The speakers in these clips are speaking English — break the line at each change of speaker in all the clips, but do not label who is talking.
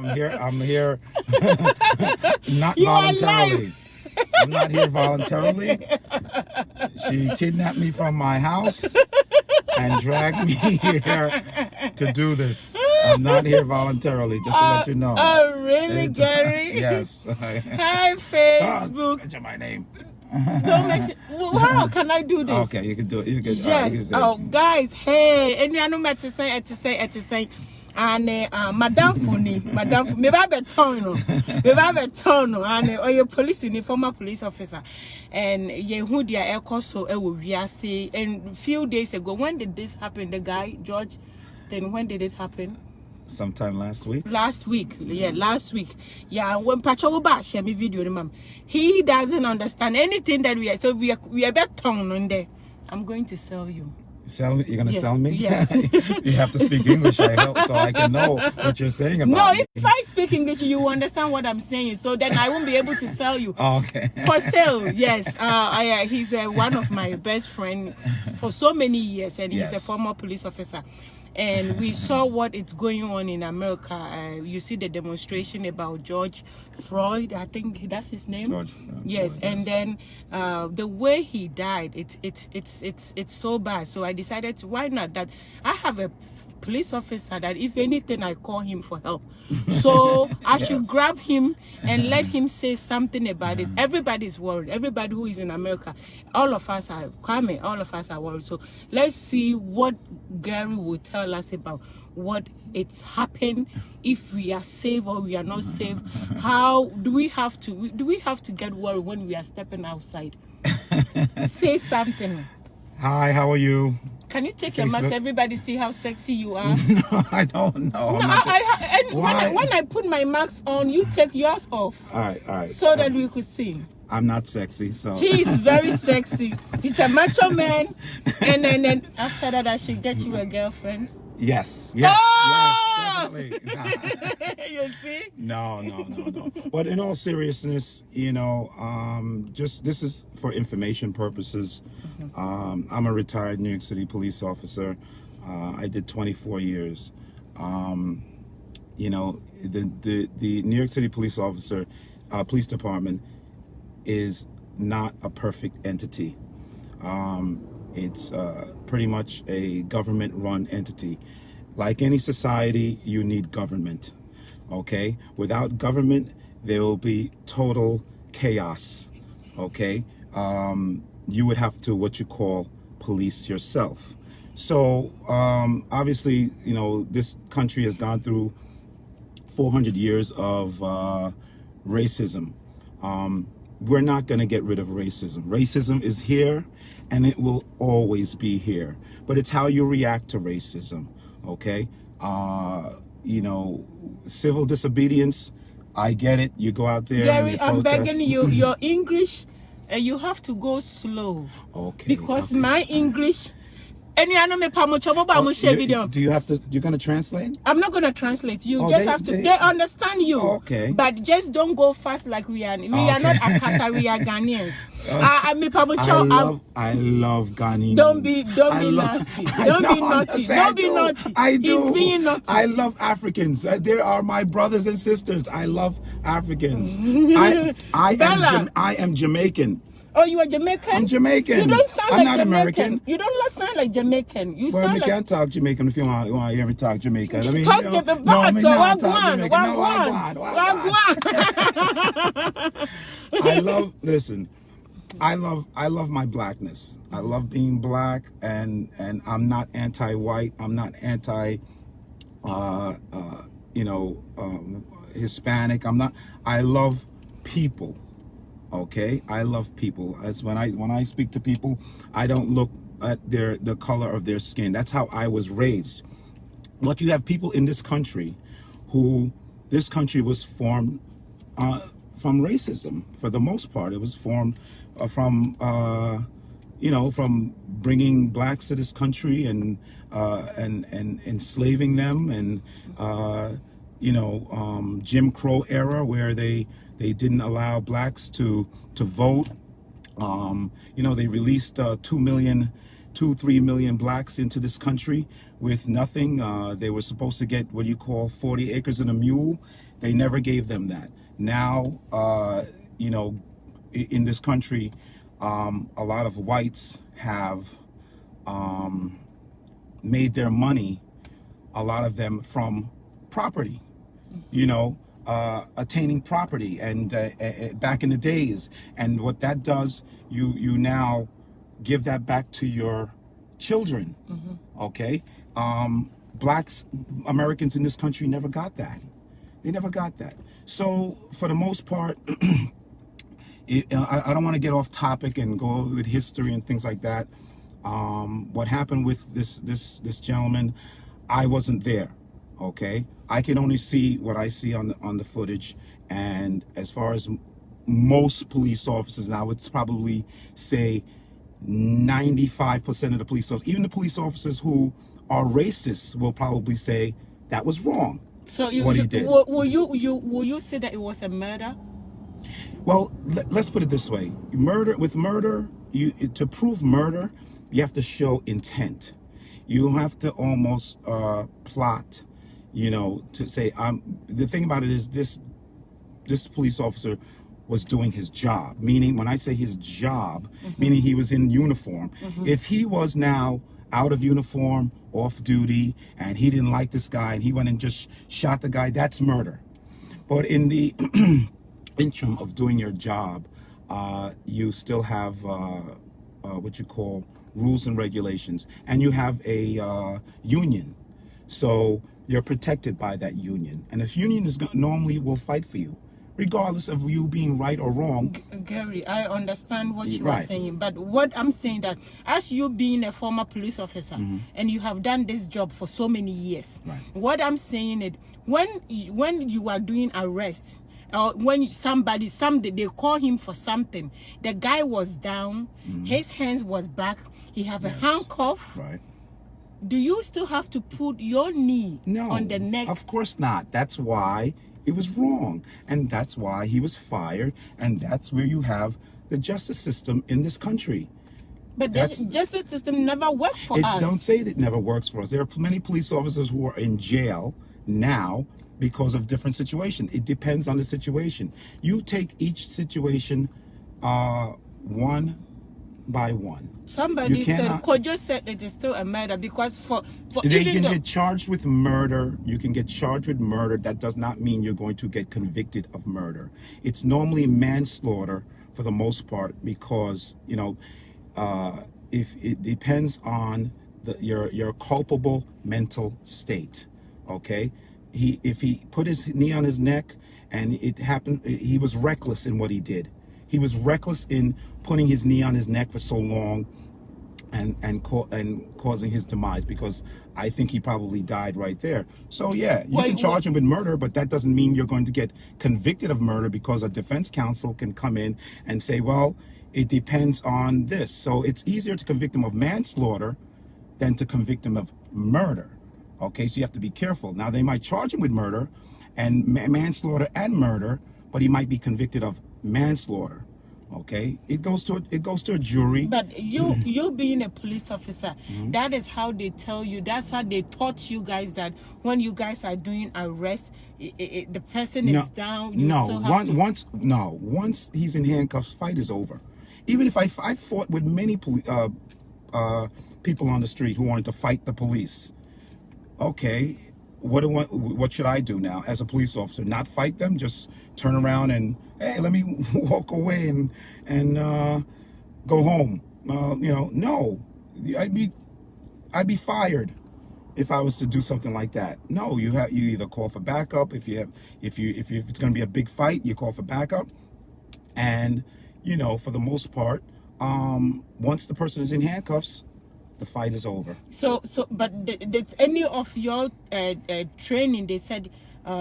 I'm here. Not
You are
voluntarily. I'm not here voluntarily. She kidnapped me from my house and dragged me here to do this. I'm not here voluntarily, just to let you know.
Oh, really, Gary?
Yes.
Hi, Facebook.
Mention my name.
Don't mention. How can I do this?
Okay, you can do it. You can.
Yes.
You can
Oh, guys, hey, and I know what to say. And Madame Funi, me ba betono, and your police in the former police officer, and Yehudia Ekoso Ewiase. And a few days ago, when did this happen? The guy George, then when did it happen?
Sometime last week.
Last week, yeah, last week. Yeah, when Pachoba share me video, ma'am, he doesn't understand anything that we are. So we are beton on there. I'm going to sell you.
Sell me? You're gonna sell me?
Yes.
You have to speak English, I hope, so I can know what you're saying about
No,
me.
if I speak English, you will understand what I'm saying. So then I won't be able to sell you.
Oh, okay.
For sale, yes. He's one of my best friends for so many years, and he's a former police officer. And we saw what is going on in America. You see the demonstration about George Floyd. I think that's his name.
George.
Yes,
Floyd,
and then the way he died, it's so bad. So I decided to, why not? That I have a police officer that if anything I call him for help. So I should grab him and let him say something about it. Everybody's worried. Everybody who is in America, all of us are coming. All of us are worried. So let's see what Gary will tell us about what it's happened, if we are safe or we are not safe. How do we have to get worried when we are stepping outside? Say something.
Hi, how are you?
Can you take your mask? Everybody see how sexy you are.
No, I don't know.
No, when I put my mask on, you take yours off.
All right.
So that we could see.
I'm not sexy, so.
He is very sexy. He's a macho man. And then after that, I should get you a girlfriend.
Yes, definitely.
You see?
No. But in all seriousness, just this is for information purposes. I'm a retired New York City police officer. I did 24 years. The New York City police police department is not a perfect entity. It's pretty much a government-run entity. Like any society, you need government, okay? Without government, there will be total chaos, okay? You would have to, what you call, police yourself. So, obviously, this country has gone through 400 years of racism. We're not going to get rid of racism. Racism is here and it will always be here. But it's how you react to racism, okay? Civil disobedience, I get it. You go out there
Gary,
and you
I'm
protest.
begging you, your English, you have to go slow.
Okay.
Because my English... Do you have
to, you're going to translate?
I'm not going to translate. You just have to, they understand you.
Okay.
But just don't go fast like we are. We are not Akata, we are Ghanaians.
I love Ghanaians.
Don't be nasty. Don't be naughty. Don't be naughty.
I do.
He's being naughty.
I love Africans. They are my brothers and sisters. I love Africans. I am Jamaican.
Oh, you are Jamaican?
I'm Jamaican.
You don't sound
I'm
like
not
Jamaican.
American.
You don't sound like Jamaican. You
well,
sound
we
like...
can't talk Jamaican if you want to hear me talk Jamaican.
Talk Jamaican. No, I
love my blackness. I love being black, and I'm not anti-white. I'm not anti, Hispanic. I'm not. I love people. Okay, I love people. As when I speak to people, I don't look at the color of their skin. That's how I was raised. But you have people in this country this country was formed from racism for the most part. It was formed from bringing blacks to this country and enslaving them, and Jim Crow era where they didn't allow blacks to vote. They released 2 million 2-3 million blacks into this country with nothing. They were supposed to get what you call 40 acres and a mule. They never gave them that. Now, you know, in this country, a lot of whites have made their money, a lot of them from property, you know, attaining property and back in the days. And what that does, you now give that back to your children. Okay. Blacks, Americans in this country never got that. They never got that. So for the most part, I don't want to get off topic and go with history and things like that. What happened with this gentleman, I wasn't there. Okay, I can only see what I see on the footage. And as far as most police officers, and I would probably say 95% of the police officers, even the police officers who are racist, will probably say that was wrong.
So
what he did.
Will you say that it was a murder?
Well, let's put it this way: murder, to prove murder, you have to show intent. You have to almost plot, you know, to say the thing about it is this police officer was doing his job. Meaning, when I say his job, meaning he was in uniform. If he was now out of uniform, off duty, and he didn't like this guy and he went and just shot the guy, that's murder. But in the interim of doing your job, you still have what you call rules and regulations, and you have a union, so you're protected by that union. And if union is normally will fight for you, regardless of you being right or wrong.
Gary, I understand what you
Right.
are saying, but what I'm saying that as you being a former police officer and you have done this job for so many years,
Right.
what I'm saying is when you are doing arrests, or when they call him for something, the guy was down, his hands was back, he have a handcuff.
Right.
Do you still have to put your knee
No,
on the neck?
of course not. That's why it was wrong, and that's why he was fired, and that's where you have the justice system in this country.
But the justice system never worked for us.
Don't say that it never works for us. There are many police officers who are in jail now because of different situations. It depends on the situation. You take each situation one by one.
Somebody
You
said,
cannot-
Kojo said it is still a murder because for
They
even
can
though,
get charged with murder. You can get charged with murder. That does not mean you're going to get convicted of murder. It's normally manslaughter for the most part, because, you know, if it depends on your culpable mental state. Okay, if he put his knee on his neck and it happened, he was reckless in what he did. He was reckless in putting his knee on his neck for so long and causing his demise, because I think he probably died right there. So yeah, you can charge him with murder, but that doesn't mean you're going to get convicted of murder, because a defense counsel can come in and say, well, it depends on this. So it's easier to convict him of manslaughter than to convict him of murder. Okay, so you have to be careful. Now, they might charge him with murder and manslaughter and murder, but he might be convicted of manslaughter. Okay, it goes to a jury.
but you being a police officer, that is how they tell you. That's how they taught you guys that when you guys are doing arrest, the person is down. You still have to...
Once he's in handcuffs, fight is over. Even if I fought with many people on the street who wanted to fight the police. Okay, what should I do now as a police officer? Not fight them? Just turn around and, hey, let me walk away and go home? You know, no, I'd be fired if I was to do something like that. No, you either call for backup. If it's going to be a big fight, you call for backup. And, you know, for the most part, once the person is in handcuffs, the fight is over.
But does any of your training, they said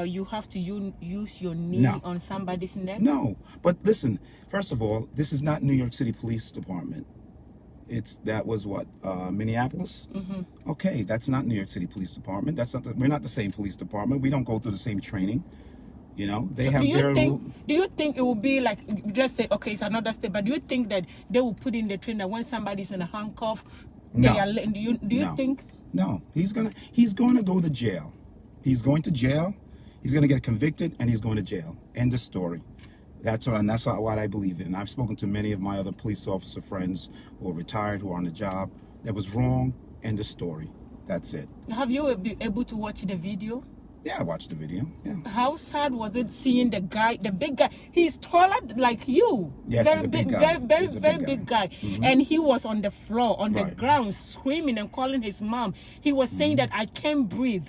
you have to use your knee on somebody's neck?
No, but listen, first of all, this is not New York City Police Department. That was what, Minneapolis? Okay, that's not New York City Police Department. We're not the same police department. We don't go through the same training. You know, they have their... Do
you think it will be like, let's say, okay, it's another state, but do you think that they will put in the training that when somebody's in a handcuff,
No.
Do you
No.
think?
No, he's going to go to jail. He's going to jail. He's going to get convicted, and he's going to jail. End of story. That's what I believe in. I've spoken to many of my other police officer friends who are retired, who are on the job. That was wrong. End of story. That's it.
Have you been able to watch the video?
Yeah, I watched the video. Yeah.
How sad was it seeing the guy, the big guy? He's taller like you.
Yes,
very
he's a big
big,
guy.
very big guy. And he was on the floor, on the
Right.
ground, screaming and calling his mom. He was saying that I can't breathe.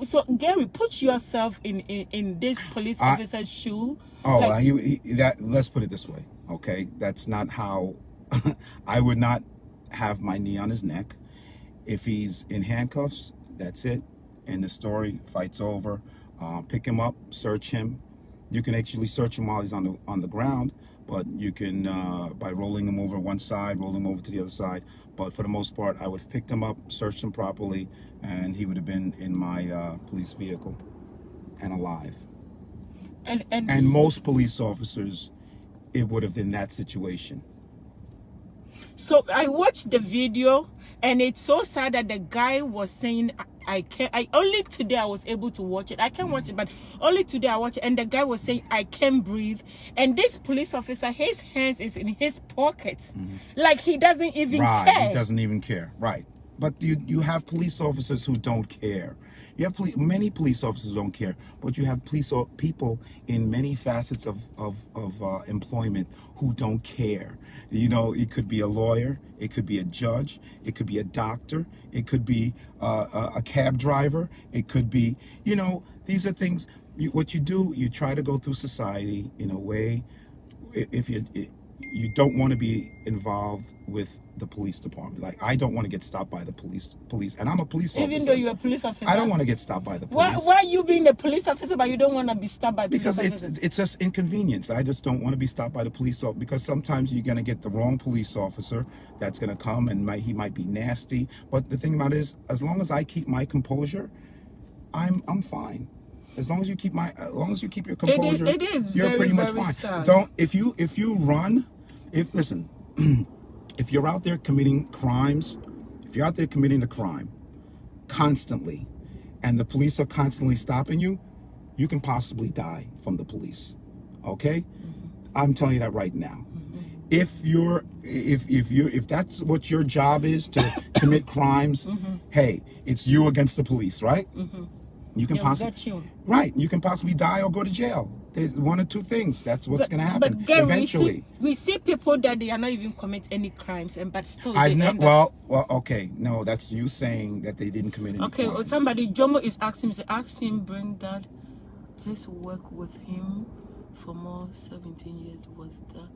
So Gary, put yourself in this police officer's shoe.
Oh,
Like,
let's put it this way, okay? That's not how I would not have my knee on his neck. If he's in handcuffs, that's it. End of story. Fight's over. Pick him up, search him. You can actually search him while he's on the ground, but you can by rolling him over one side, rolling him over to the other side. But for the most part, I would have picked him up, searched him properly, and he would have been in my police vehicle and alive. And most police officers, it would have been that situation.
So I watched the video, and it's so sad that the guy was saying, I only today I was able to watch it. I can watch it, but only today I watched it. And the guy was saying, I can't breathe. And this police officer, his hands is in his pockets. Like he doesn't even care.
He doesn't even care. Right. But you have police officers who don't care. You have many police officers who don't care, but you have people in many facets of employment who don't care. You know, it could be a lawyer, it could be a judge, it could be a doctor, it could be a cab driver, it could be, you know, these are things. What you do, you try to go through society in a way. If you don't want to be involved with the police department. Like, I don't want to get stopped by the police, and I'm a police officer.
Even though you're a police officer,
I don't want to get stopped by the police.
Why you being the police officer, but you don't want to be stopped by police officers?
Because it's just inconvenience. I just don't want to be stopped by the police officer, because sometimes you're going to get the wrong police officer that's going to come, and he might be nasty. But the thing about it is, as long as I keep my composure, I'm fine. As long as you keep your composure,
it is
you're
very,
pretty much
very
fine.
sad.
If you run, listen, if you're out there committing crimes, if you're out there committing a crime constantly, and the police are constantly stopping you, you can possibly die from the police. Okay? I'm telling you that right now. If that's what your job is, to commit crimes, hey, it's you against the police, right? You can you can possibly die or go to jail. There's one or two things. That's what's going to happen.
But Gary,
eventually.
we see people that they are not even commit any crimes, but still.
Well, okay, no, that's you saying that they didn't commit any crimes.
Okay, well, somebody, Jomo is asking me to ask him, bring that his work with him for more 17 years was that.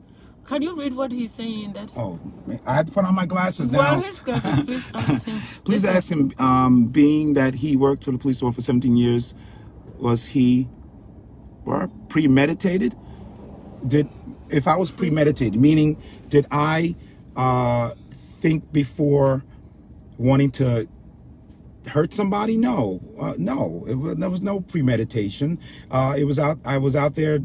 Can you read what he's saying? That.
Oh, I had to put on my glasses now.
Well, his glasses, please ask him.
Please ask him. Being that he worked for the police force for 17 years, was he premeditated? If I was premeditated, meaning did I think before wanting to hurt somebody? No, there was no premeditation. I was out there,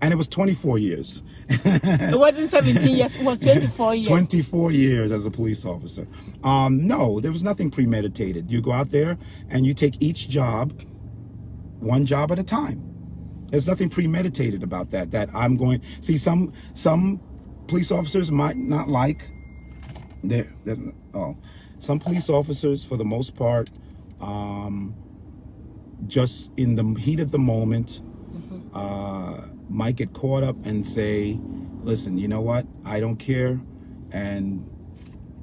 and it was 24 years.
It wasn't 17 years, it was 24 years.
24 years as a police officer. No, there was nothing premeditated. You go out there and you take each job, one job at a time. There's nothing premeditated about that. That I'm going, see, some police officers might not like, some police officers, for the most part, just in the heat of the moment, might get caught up and say, listen, you know what, I don't care, and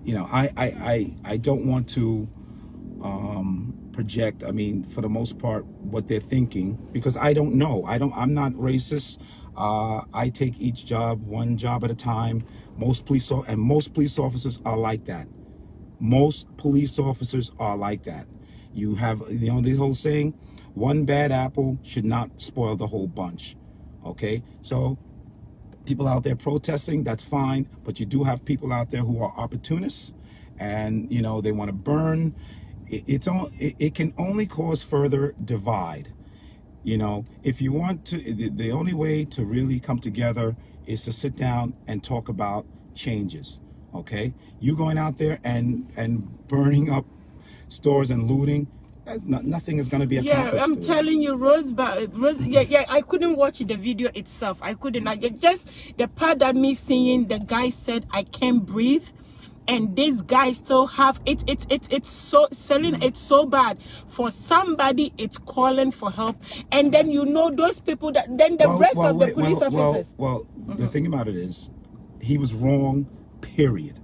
you know, I don't want to project, I mean, for the most part, what they're thinking, because I don't know. I'm not racist. I take each job one job at a time. Most police officers are like that. Most police officers are like that. You have, you know, the whole saying, one bad apple should not spoil the whole bunch. Okay, so people out there protesting, that's fine, but you do have people out there who are opportunists, and you know, they want to burn. It can only cause further divide. You know, if you want to, the only way to really come together is to sit down and talk about changes. Okay, you going out there and burning up stores and looting. That's not, nothing is going to be accomplished.
Yeah, I'm telling you, yeah, I couldn't watch the video itself. I couldn't. Just the part that me seeing the guy said, I can't breathe. And this guy still have it's so selling, it's so bad for somebody. It's calling for help, and then those people that then the rest of the police officers.
The thing about it is, he was wrong. Period.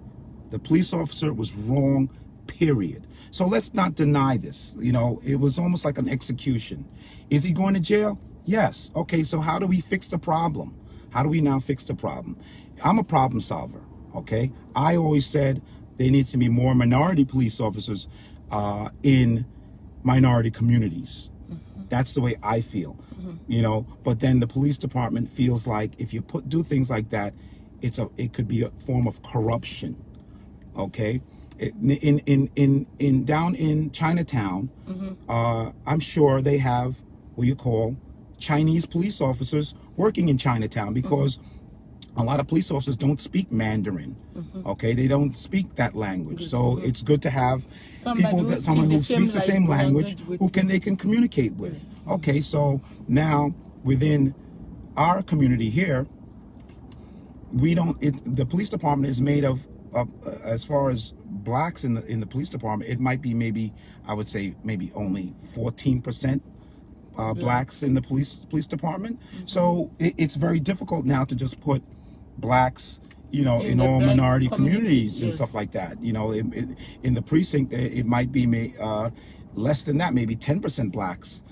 The police officer was wrong. Period. So let's not deny this. It was almost like an execution. Is he going to jail? Yes. Okay. So how do we fix the problem? How do we now fix the problem? I'm a problem solver. Okay, I always said there needs to be more minority police officers in minority communities. That's the way I feel. But then the police department feels like if you do things like that, it could be a form of corruption. Okay, down in Chinatown, I'm sure they have what you call Chinese police officers working in Chinatown because. A lot of police officers don't speak Mandarin. Okay, they don't speak that language. So it's good to have someone who speaks the same language who they can communicate with. Okay, so now within our community here, the police department is made of as far as blacks in the police department, it might be maybe I would say maybe only 14%. Blacks in the police department. So it's very difficult now to just put blacks, in all minority communities and stuff like that. In the precinct, it might be less than that, maybe 10% blacks.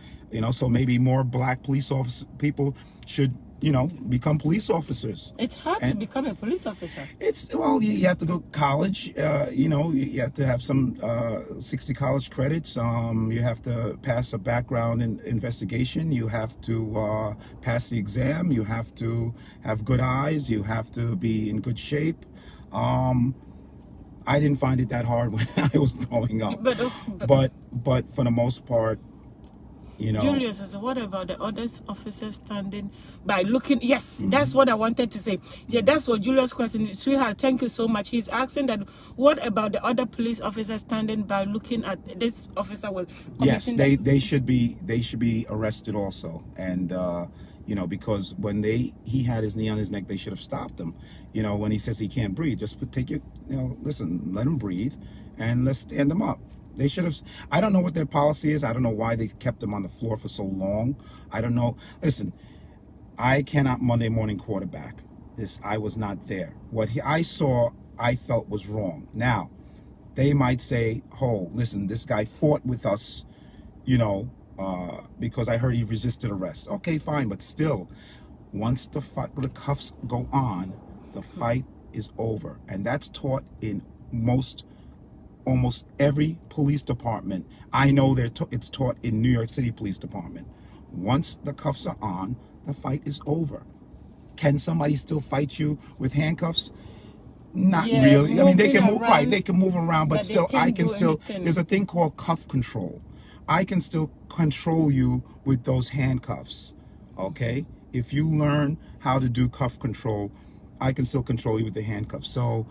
So maybe more black police officer people should, become police officers.
It's hard to become a police officer.
You have to go to college. You have to have some 60 college credits. You have to pass a background investigation. You have to pass the exam. You have to have good eyes. You have to be in good shape. I didn't find it that hard when I was growing up. But for the most part,
Julius says, what about the other officers standing by looking? Yes, that's what I wanted to say. Yeah, that's what Julius' question. Sweetheart, thank you so much. He's asking that, what about the other police officers standing by looking at this officer was
yes, they should be arrested also. And because when he had his knee on his neck, they should have stopped him. When he says he can't breathe, just listen, let him breathe and let's stand him up. They should have. I don't know what their policy is. I don't know why they kept him on the floor for so long. I don't know. Listen, I cannot Monday morning quarterback this. I was not there. What I saw, I felt was wrong. Now, they might say, "Oh, listen, this guy fought with us, because I heard he resisted arrest." Okay, fine, but still, once the cuffs go on, the fight is over, and that's taught in almost every police department. I know it's taught in New York City Police Department. Once the cuffs are on, the fight is over. Can somebody still fight you with handcuffs? Not really. I mean, they can move they can move around, but still, I can still. There's a thing called cuff control. I can still control you with those handcuffs. Okay, if you learn how to do cuff control, I can still control you with the handcuffs. So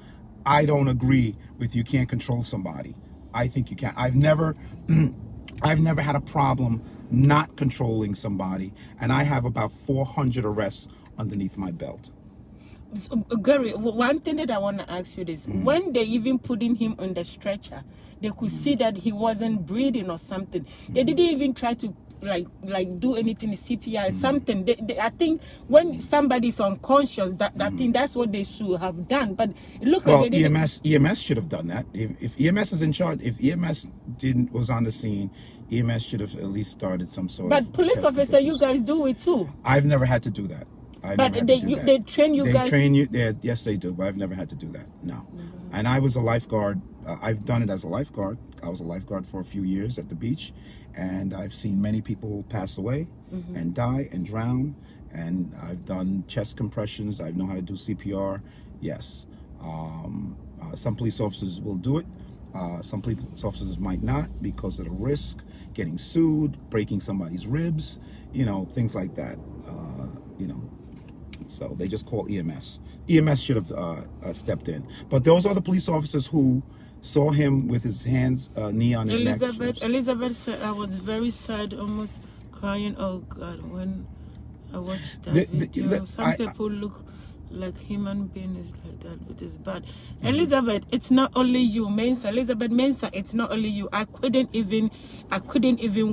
I don't agree with you can't control somebody. I think you can. I've never had a problem not controlling somebody, and I have about 400 arrests underneath my belt.
So, Gary, one thing that I want to ask you is, when they even putting him on the stretcher, they could see that he wasn't breathing or something. They didn't even try to like do anything, CPR, something. I think when somebody's unconscious, that thing, that's what they should have done. But it looked like they
EMS should have done that. If EMS is in charge, if EMS was on the scene, EMS should have at least started some sort of.
But police officer, you guys do it too.
I've never had to do that.
But they train you guys.
They train you. Yes, they do. But I've never had to do that. No. And I was a lifeguard. I've done it as a lifeguard. I was a lifeguard for a few years at the beach, and I've seen many people pass away and die and drown. And I've done chest compressions. I know how to do CPR. Yes. Some police officers will do it. Some police officers might not because of the risk, getting sued, breaking somebody's ribs, things like that. So they just call EMS. EMS should have stepped in. But those are the police officers who saw him with his hands, knee on his neck.
Elizabeth said, I was very sad, almost crying. Oh God, when I watched that video. Some people look like human beings like that. It is bad. Elizabeth, it's not only you, Mensa. Elizabeth Mensa, it's not only you. I couldn't even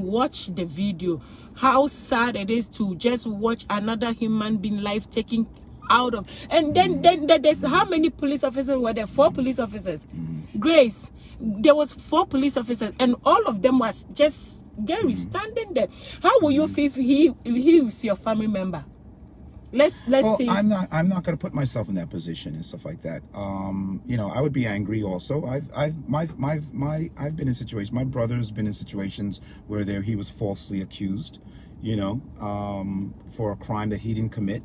watch the video. How sad it is to just watch another human being life taken out of. And then there's how many police officers were there? 4 police officers. Grace, there was 4 police officers, and all of them was just Gary standing there. How will you feel if he was your family member? Let's see.
I'm not going to put myself in that position and stuff like that. You know, I would be angry also. I've been in situations. My brother's been in situations where he was falsely accused, you know, for a crime that he didn't commit,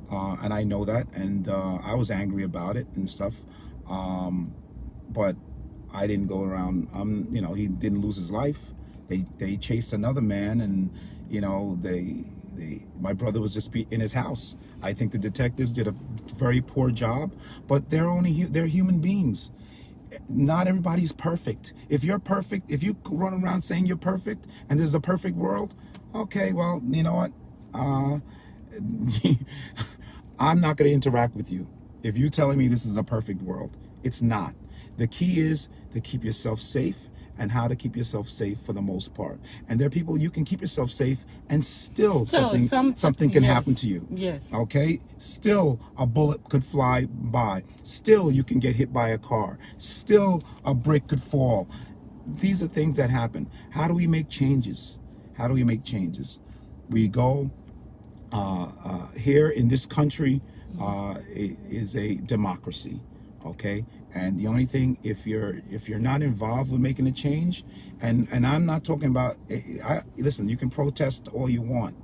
and I know that, and I was angry about it and stuff. But I didn't go around. You know, he didn't lose his life. They chased another man, and you know my brother was just in his house. I think the detectives did a very poor job, but they're human beings. Not everybody's perfect. If you're perfect, if you run around saying you're perfect and this is a perfect world, okay, well, you know what? I'm not going to interact with you. If you're telling me this is a perfect world, it's not. The key is to keep yourself safe, and how to keep yourself safe for the most part. And there are people you can keep yourself safe and still something can happen to you.
Yes.
Okay? Still a bullet could fly by. Still you can get hit by a car. Still a brick could fall. These are things that happen. How do we make changes? How do we make changes? We go here in this country is a democracy. Okay, and the only thing, if you're not involved with making a change, and I'm not talking about, listen, you can protest all you want.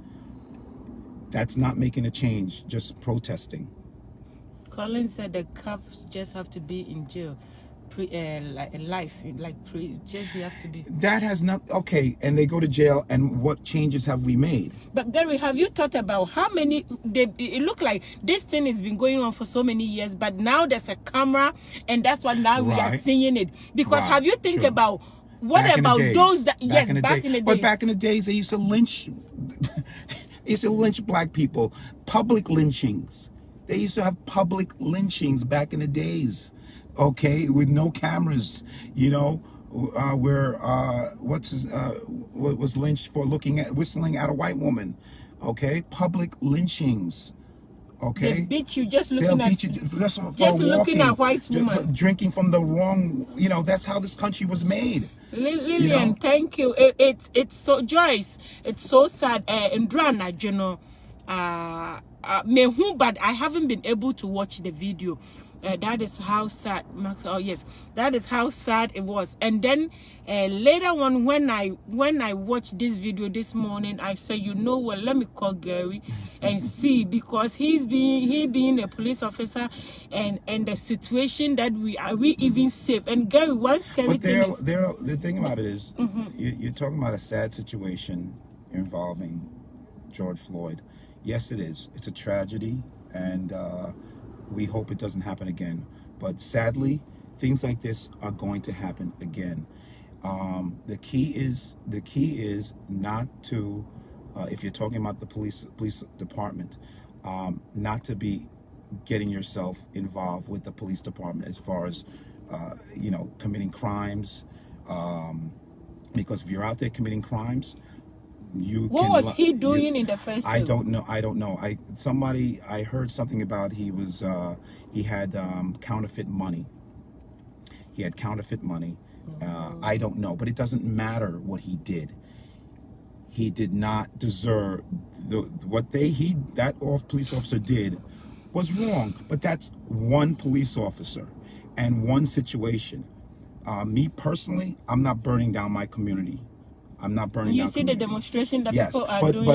That's not making a change, just protesting.
Colin said the cops just have to be in jail, just you have to be.
That has not, okay, and they go to jail, and what changes have we made?
But Gary, have you thought about how many, it looked like this thing has been going on for so many years, but now there's a camera, and that's why now we are seeing it. Because have you think about, what back about those that, back in the days.
But back in the days, they used to lynch, black people, public lynchings. They used to have public lynchings back in the days. Okay, with no cameras, you know, where was lynched for whistling at a white woman. Okay, public lynchings. Okay,
they beat you just looking
looking
at white woman,
drinking from the wrong. You know, that's how this country was made.
Lillian, you know? Thank you. It's so, Joyce. It's so sad. Ndrana, you know, but I haven't been able to watch the video. That is how sad, Max. Oh yes, that is how sad it was. And then later on, when I watched this video this morning, I said, you know what? Let me call Gary and see, because he being a police officer, and the situation that we even safe. And Gary, one scary thing is,
the thing about it is, you're talking about a sad situation involving George Floyd. Yes, it is. It's a tragedy, and we hope it doesn't happen again. But sadly, things like this are going to happen again. The key is not to, if you're talking about the police department, not to be getting yourself involved with the police department as far as, you know, committing crimes. Because if you're out there committing crimes,
what was he doing in the first place?
I don't know. I heard something about he had counterfeit money. He had counterfeit money. I don't know, but it doesn't matter what he did. He did not deserve that police officer did was wrong. But that's one police officer and one situation. Me personally, I'm not burning down my community. I'm not burning down.
You see the demonstration that people are doing.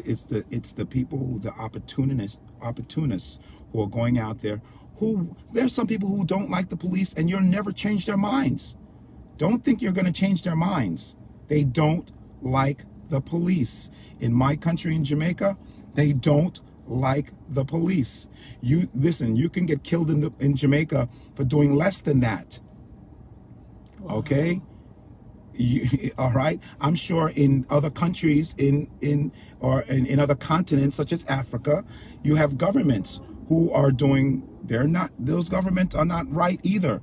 It's the people, the opportunists who are going out there. There's some people who don't like the police, and you'll never change their minds. Don't think you're going to change their minds. They don't like the police. In my country, in Jamaica, they don't like the police. You listen, you can get killed in Jamaica for doing less than that. Okay? All right? I'm sure in other countries in other continents such as Africa, you have governments who are doing, those governments are not right either.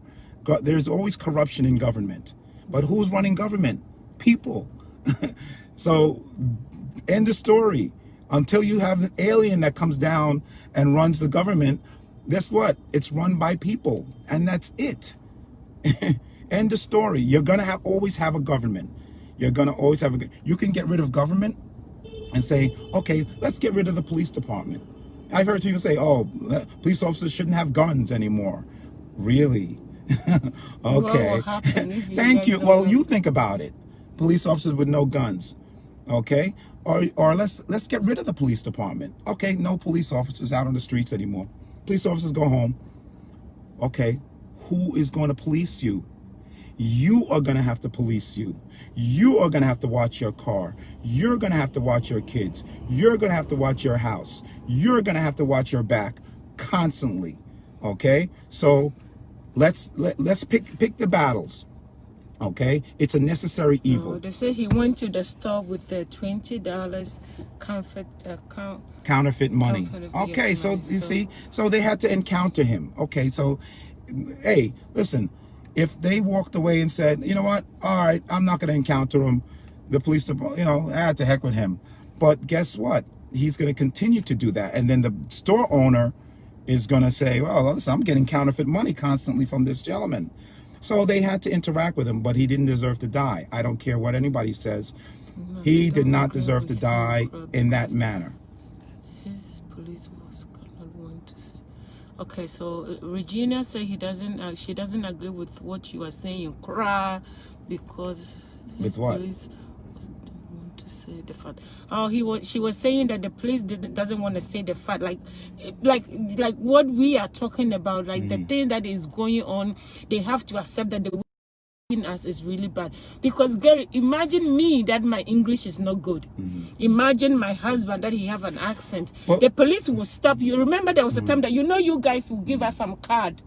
There's always corruption in government. But who's running government? People. So, end of story. Until you have an alien that comes down and runs the government, guess what? It's run by people, and that's it. End of story. You're gonna always have a government. You're gonna always have you can get rid of government and say, okay, let's get rid of the police department. I've heard people say, oh, police officers shouldn't have guns anymore. Really? Okay. Thank you. Well, you think about it. Police officers with no guns. Okay? Or let's get rid of the police department. Okay, no police officers out on the streets anymore. Police officers go home. Okay, who is going to police you? You are going to have to police you. You are going to have to watch your car. You're going to have to watch your kids. You're going to have to watch your house. You're going to have to watch your back constantly. Okay? So let's pick the battles. Okay, it's a necessary evil.
They say he went to the store with the $20
counterfeit money. Okay, so you see, so they had to encounter him. Okay, so hey, listen, if they walked away and said, you know what, all right, I'm not going to encounter him, the police, to heck with him. But guess what? He's going to continue to do that, and then the store owner is going to say, well, listen, I'm getting counterfeit money constantly from this gentleman. So they had to interact with him, but he didn't deserve to die. I don't care what anybody says. He did not deserve to die in that manner.
His police was not want to say. Okay, so Regina said she doesn't agree with what you are saying, cry, because his
with what?
Police didn't want to say the fact. She was saying that the police doesn't want to say the fact, like what we are talking about, like the thing that is going on. They have to accept that the us is really bad. Because Gary, imagine me that my English is not good. Imagine my husband that he have an accent. The police will stop you. Remember there was a time that you guys will give us some card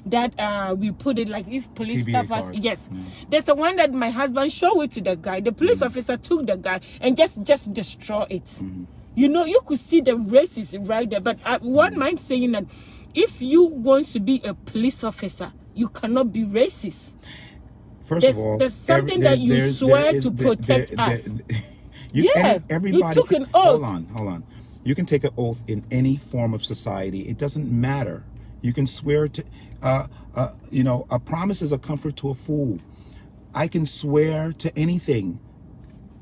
that we put it, like if police stop us. Yes. There's the one that my husband showed it to the guy. The police officer took the guy and just destroy it. You could see the racism right there. But what I'm saying that if you want to be a police officer, you cannot be racist.
First of all,
there's something that you swear to protect us.
Everybody.
You took an oath.
Hold on. You can take an oath in any form of society. It doesn't matter. You can swear to, a promise is a comfort to a fool. I can swear to anything.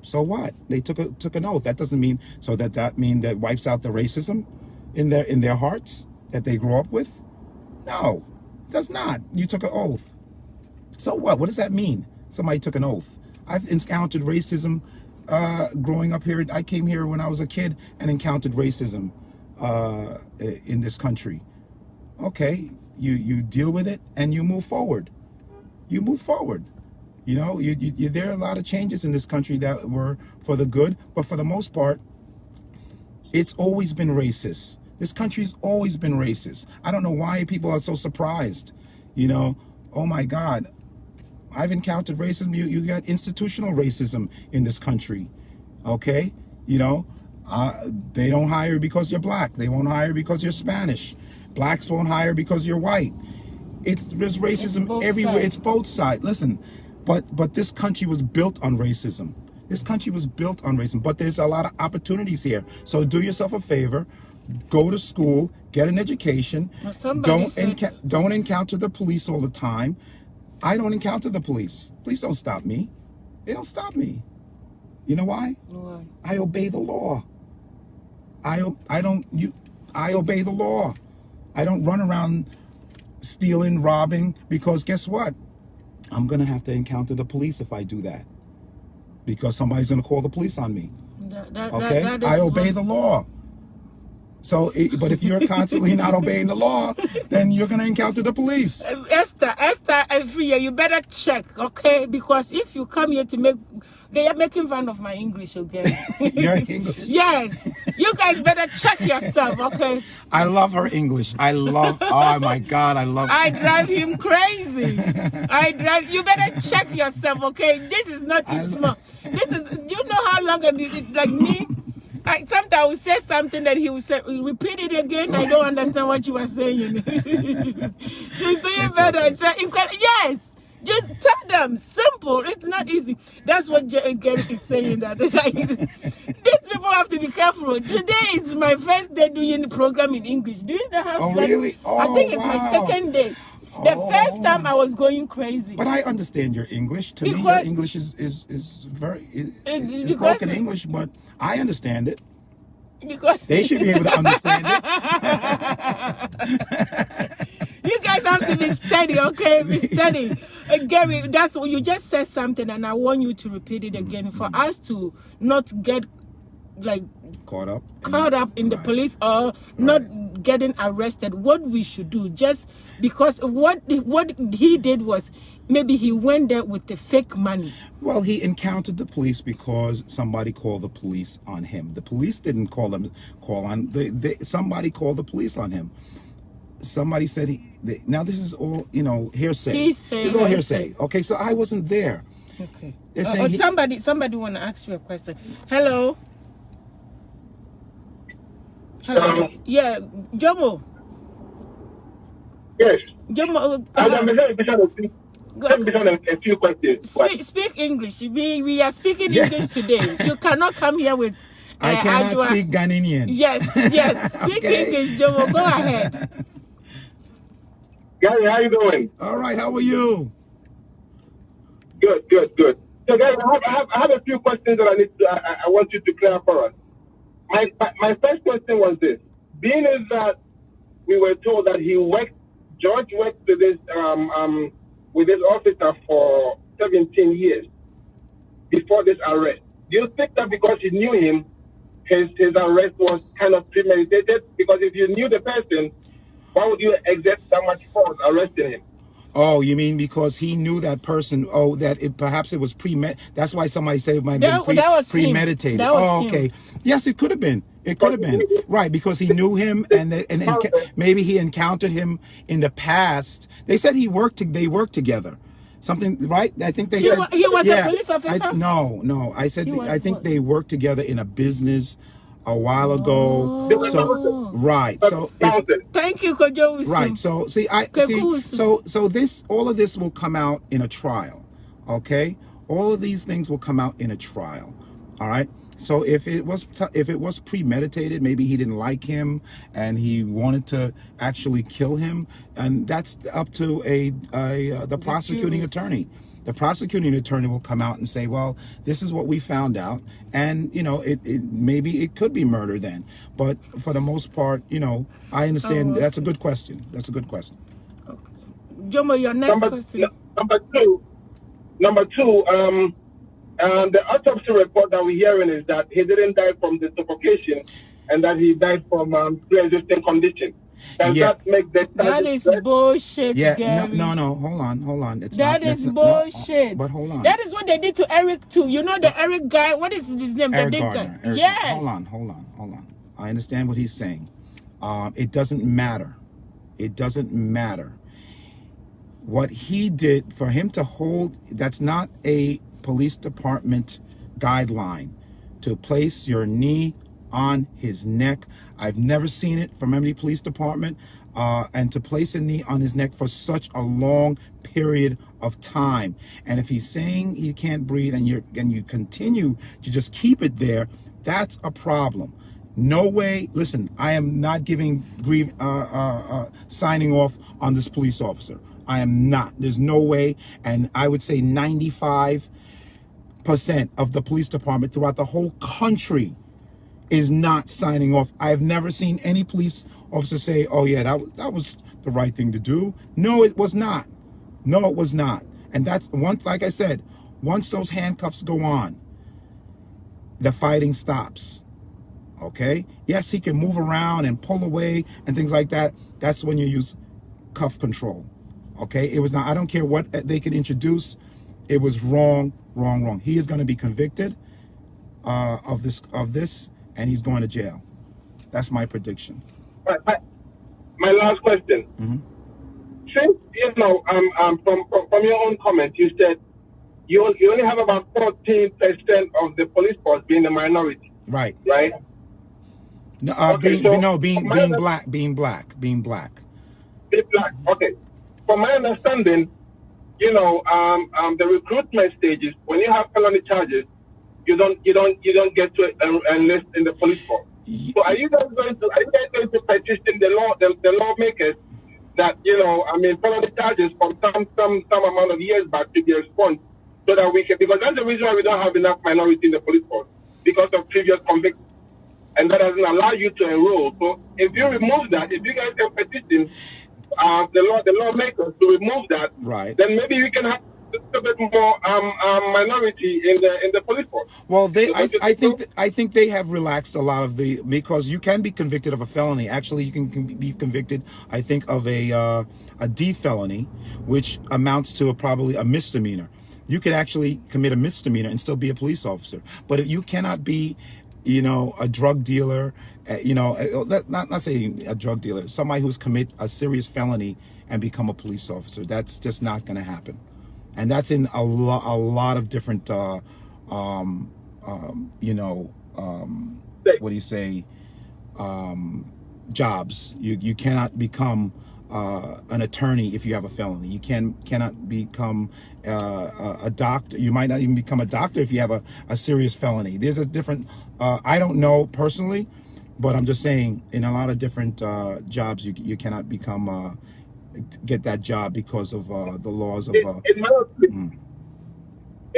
So what? They took an oath. That doesn't mean that wipes out the racism in their hearts that they grew up with. No, it does not. You took an oath. So what? What does that mean? Somebody took an oath. I've encountered racism growing up here. I came here when I was a kid and encountered racism in this country. Okay, you deal with it and you move forward. You move forward. There are a lot of changes in this country that were for the good, but for the most part, it's always been racist. This country's always been racist. I don't know why people are so surprised. Oh my God. I've encountered racism. You got institutional racism in this country. Okay? They don't hire because you're black. They won't hire because you're Spanish. Blacks won't hire because you're white. There's racism everywhere. It's both sides. Listen, but this country was built on racism. This country was built on racism. But there's a lot of opportunities here. So do yourself a favor. Go to school. Get an education. Don't encounter the police all the time. I don't encounter the police. Police don't stop me. They don't stop me. You know why?
Why?
I obey the law. I obey the law. I don't run around stealing, robbing, because guess what? I'm going to have to encounter the police if I do that. Because somebody's going to call the police on me. Okay? I obey the law. So, but if you're constantly not obeying the law, then you're going to encounter the police.
Esther, every year you better check, okay? Because if you come here to make They are making fun of my English again.
Your English?
Yes. You guys better check yourself, okay?
I love her English. Oh my God, I love
I drive him crazy. You better check yourself, okay? This is not small. You know how long I've been, like me? Sometimes I will say something that he will say, repeat it again. I don't understand what you were saying. She's doing better.
Okay.
So, yes. Just tell them, simple. It's not easy. That's what Gary is saying. That these people have to be careful. Today is my first day doing the program in English. Do you know how?
Oh, really? Oh,
I think it's my second day. The first time I was going crazy.
But I understand your English. To me, your English is very it's broken English, but I understand it.
Because
they should be able to understand it.
You guys have to be steady, okay? Be steady. Gary, that's what you just said something, and I want you to repeat it again for us to not get like
caught up
in the police or not getting arrested. What we should do, just because what he did was maybe he went there with the fake money.
Well, he encountered the police because somebody called the police on him. The police didn't call on somebody called the police on him. Somebody said now this is all, hearsay. This is all hearsay. Okay, so I wasn't there.
Okay.
They're saying
somebody want to ask you a question. Hello. Yeah, Jomo.
Yes.
Jomo.
I'm a few questions.
Speak English. We are speaking English today. You cannot come here with.
I cannot speak Ghanaian.
Yes. Speak English, Jomo. Go ahead.
Gary, how you doing?
All right. How are you?
Good. So, Gary, I have a few questions that I want you to clear up for us. My first question was this: being is that we were told that George worked with this officer for 17 years before this arrest. Do you think that because you knew him, his arrest was kind of premeditated? Because if you knew the person, why would you exert that much force arresting him?
Oh, you mean because he knew that person? Oh, perhaps it was that's why somebody said it might have been premeditated. Okay. Yes, it could have been. It could have been. Right, because he knew him and maybe he encountered him in the past. They said they worked together. Something, right? I think they said
he was a police officer.
No. I said I think they worked together in a business a while ago. So right. So
thank you, Kojo.
Right. So see, all of this will come out in a trial. Okay. All of these things will come out in a trial. All right. So if it was premeditated, maybe he didn't like him and he wanted to actually kill him, and that's up to the prosecuting attorney. The prosecuting attorney will come out and say, well, this is what we found out, and maybe it could be murder then. But for the most part, I understand. That's a good question. Okay.
Jomo, your next question.
Number two. The autopsy report that we're hearing is that he didn't die from the suffocation, and that he died from pre-existing condition. Does that make
that is bullshit?
Yeah,
Gary.
no. Hold on.
That is bullshit.
But hold on.
That is what they did to Eric too. You know the Eric guy. What is his name?
Eric
the big
Gardner.
guy. Yes.
Hold on. I understand what he's saying. It doesn't matter. What he did for him to hold. That's not a police department guideline to place your knee on his neck. I've never seen it from any police department, and to place a knee on his neck for such a long period of time. And if he's saying he can't breathe and you continue to just keep it there, that's a problem. No way. Listen, I am not signing off on this police officer. I am not. There's no way. And I would say 95% of the police department throughout the whole country is not signing off. I have never seen any police officer say, oh yeah, that was the right thing to do. No, it was not. And that's like I said, once those handcuffs go on, the fighting stops. Okay? Yes, he can move around and pull away and things like that. That's when you use cuff control. Okay? It was not, I don't care what they could introduce. It was wrong wrong. He is going to be convicted of this, and he's going to jail. That's my prediction.
My last question. Since from your own comment, you said you only have about 14% of the police force being the minority.
Right.
Right.
No,
Okay,
being black. Being black.
Being black. Okay. From my understanding, the recruitment stages, when you have felony charges, you don't get to enlist in the police force. So are you guys going to petition the lawmakers that felony charges from some amount of years back to be expunged, so that we can, because that's the reason why we don't have enough minority in the police force, because of previous convictions, and that doesn't allow you to enroll. So if you remove that, if you guys can petition the lawmakers to remove that,
right,
then maybe we can have a little bit more minority in the police force.
Well, I think they have relaxed a lot of because you can be convicted of a felony. Actually, you can be convicted, I think, of a D felony, which amounts to probably a misdemeanor. You could actually commit a misdemeanor and still be a police officer, but you cannot be, a drug dealer. Not saying a drug dealer, somebody who's commit a serious felony and become a police officer. That's just not going to happen. And that's in a lot of different, jobs. You cannot become an attorney if you have a felony. You cannot become a doctor. You might not even become a doctor if you have a serious felony. There's a different, I don't know personally, but I'm just saying in a lot of different jobs, you cannot become get that job because of the laws of. In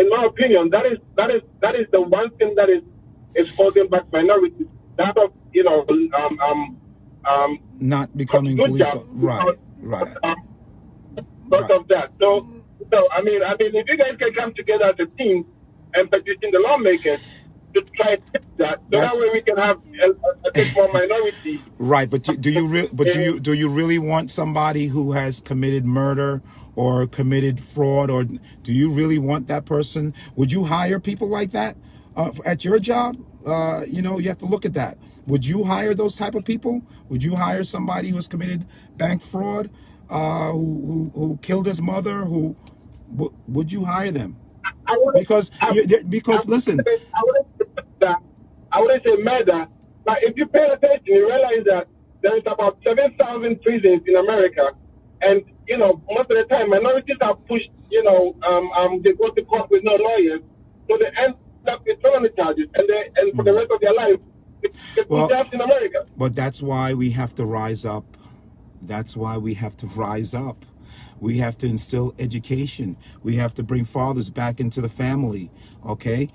my opinion, that is the one thing that is holding back minorities. That of
not becoming police. Right.
Because of that. So I mean, if you guys can come together as a team and petition the lawmakers to try and fix that, so that way we can have a bit more minority.
Right, but do you really want somebody who has committed murder or committed fraud, or do you really want that person? Would you hire people like that at your job? You have to look at that. Would you hire those type of people? Would you hire somebody who has committed bank fraud, who killed his mother? Would you hire them? Because listen.
I wouldn't say murder, but if you pay attention, you realize that there is about 7,000 prisons in America, and most of the time minorities are pushed. They go to court with no lawyers, so they end up with felony charges, and for the rest of their life, it's in America.
But that's why we have to rise up. That's why we have to rise up. We have to instill education. We have to bring fathers back into the family. Okay.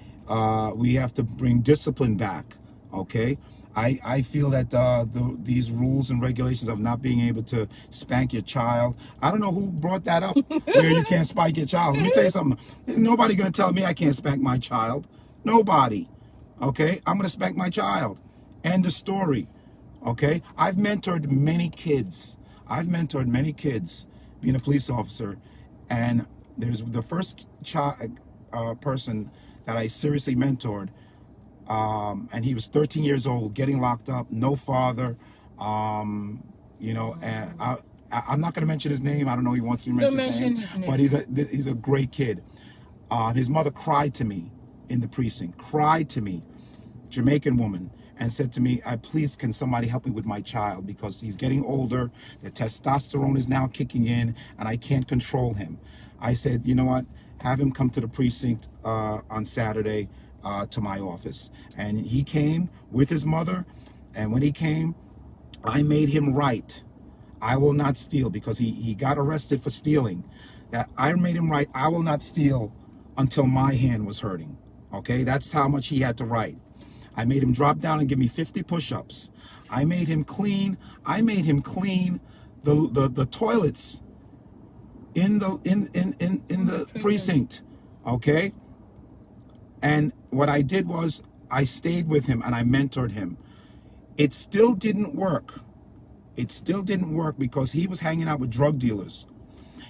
We have to bring discipline back. Okay. I feel that these rules and regulations of not being able to spank your child, I don't know who brought that up, where you can't spank your child. Let me tell you something. There's nobody going to tell me I can't spank my child. Nobody. Okay? I'm going to spank my child. End of story. Okay? I've mentored many kids. Being a police officer, and there's the first person that I seriously mentored, and he was 13 years old, getting locked up, no father, and I'm not going to mention his name. I don't know if he wants me to mention his name, but he's a great kid. His mother cried to me in the precinct, Jamaican woman, and said to me, please, can somebody help me with my child, because he's getting older, the testosterone is now kicking in, and I can't control him. I said, you know what, have him come to the precinct on Saturday to my office. And he came with his mother, and when he came, I made him write, I will not steal, because he got arrested for stealing. That I made him write, I will not steal until my hand was hurting. Okay, that's how much he had to write. I made him drop down and give me 50 push-ups. I made him clean the toilets in the precinct. Okay? And what I did was I stayed with him and I mentored him. It still didn't work. Because he was hanging out with drug dealers.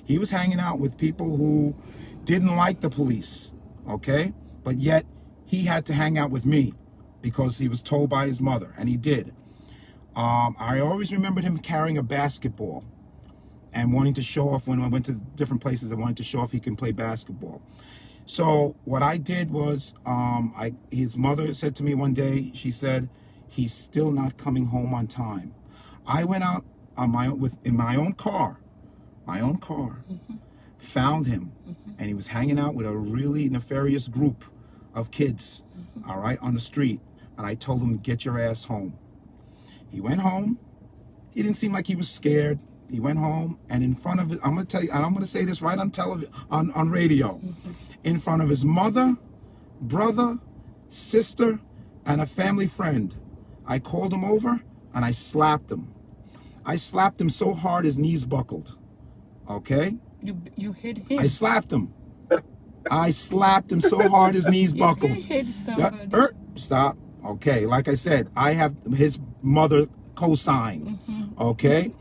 He was hanging out with people who didn't like the police. okay? But yet he had to hang out with me because he was told by his mother, and he did. I always remembered him carrying a basketball and wanting to show off when I went to different places. I wanted to show off he can play basketball. So what I did was, his mother said to me one day, she said, he's still not coming home on time. I went out on in my own car, found him, and he was hanging out with a really nefarious group of kids, all right, on the street. And I told him, get your ass home. He went home. He didn't seem like he was scared. He went home, and in front of it, I'm going to tell you, and I'm going to say this right on television, on radio, in front of his mother, brother, sister, and a family friend, I called him over and I slapped him. I slapped him so hard his knees buckled. Okay?
You hit him.
I slapped him. I slapped him so hard his knees buckled.
You hit somebody.
Stop. Okay, like I said, I have his mother co-signed. Okay?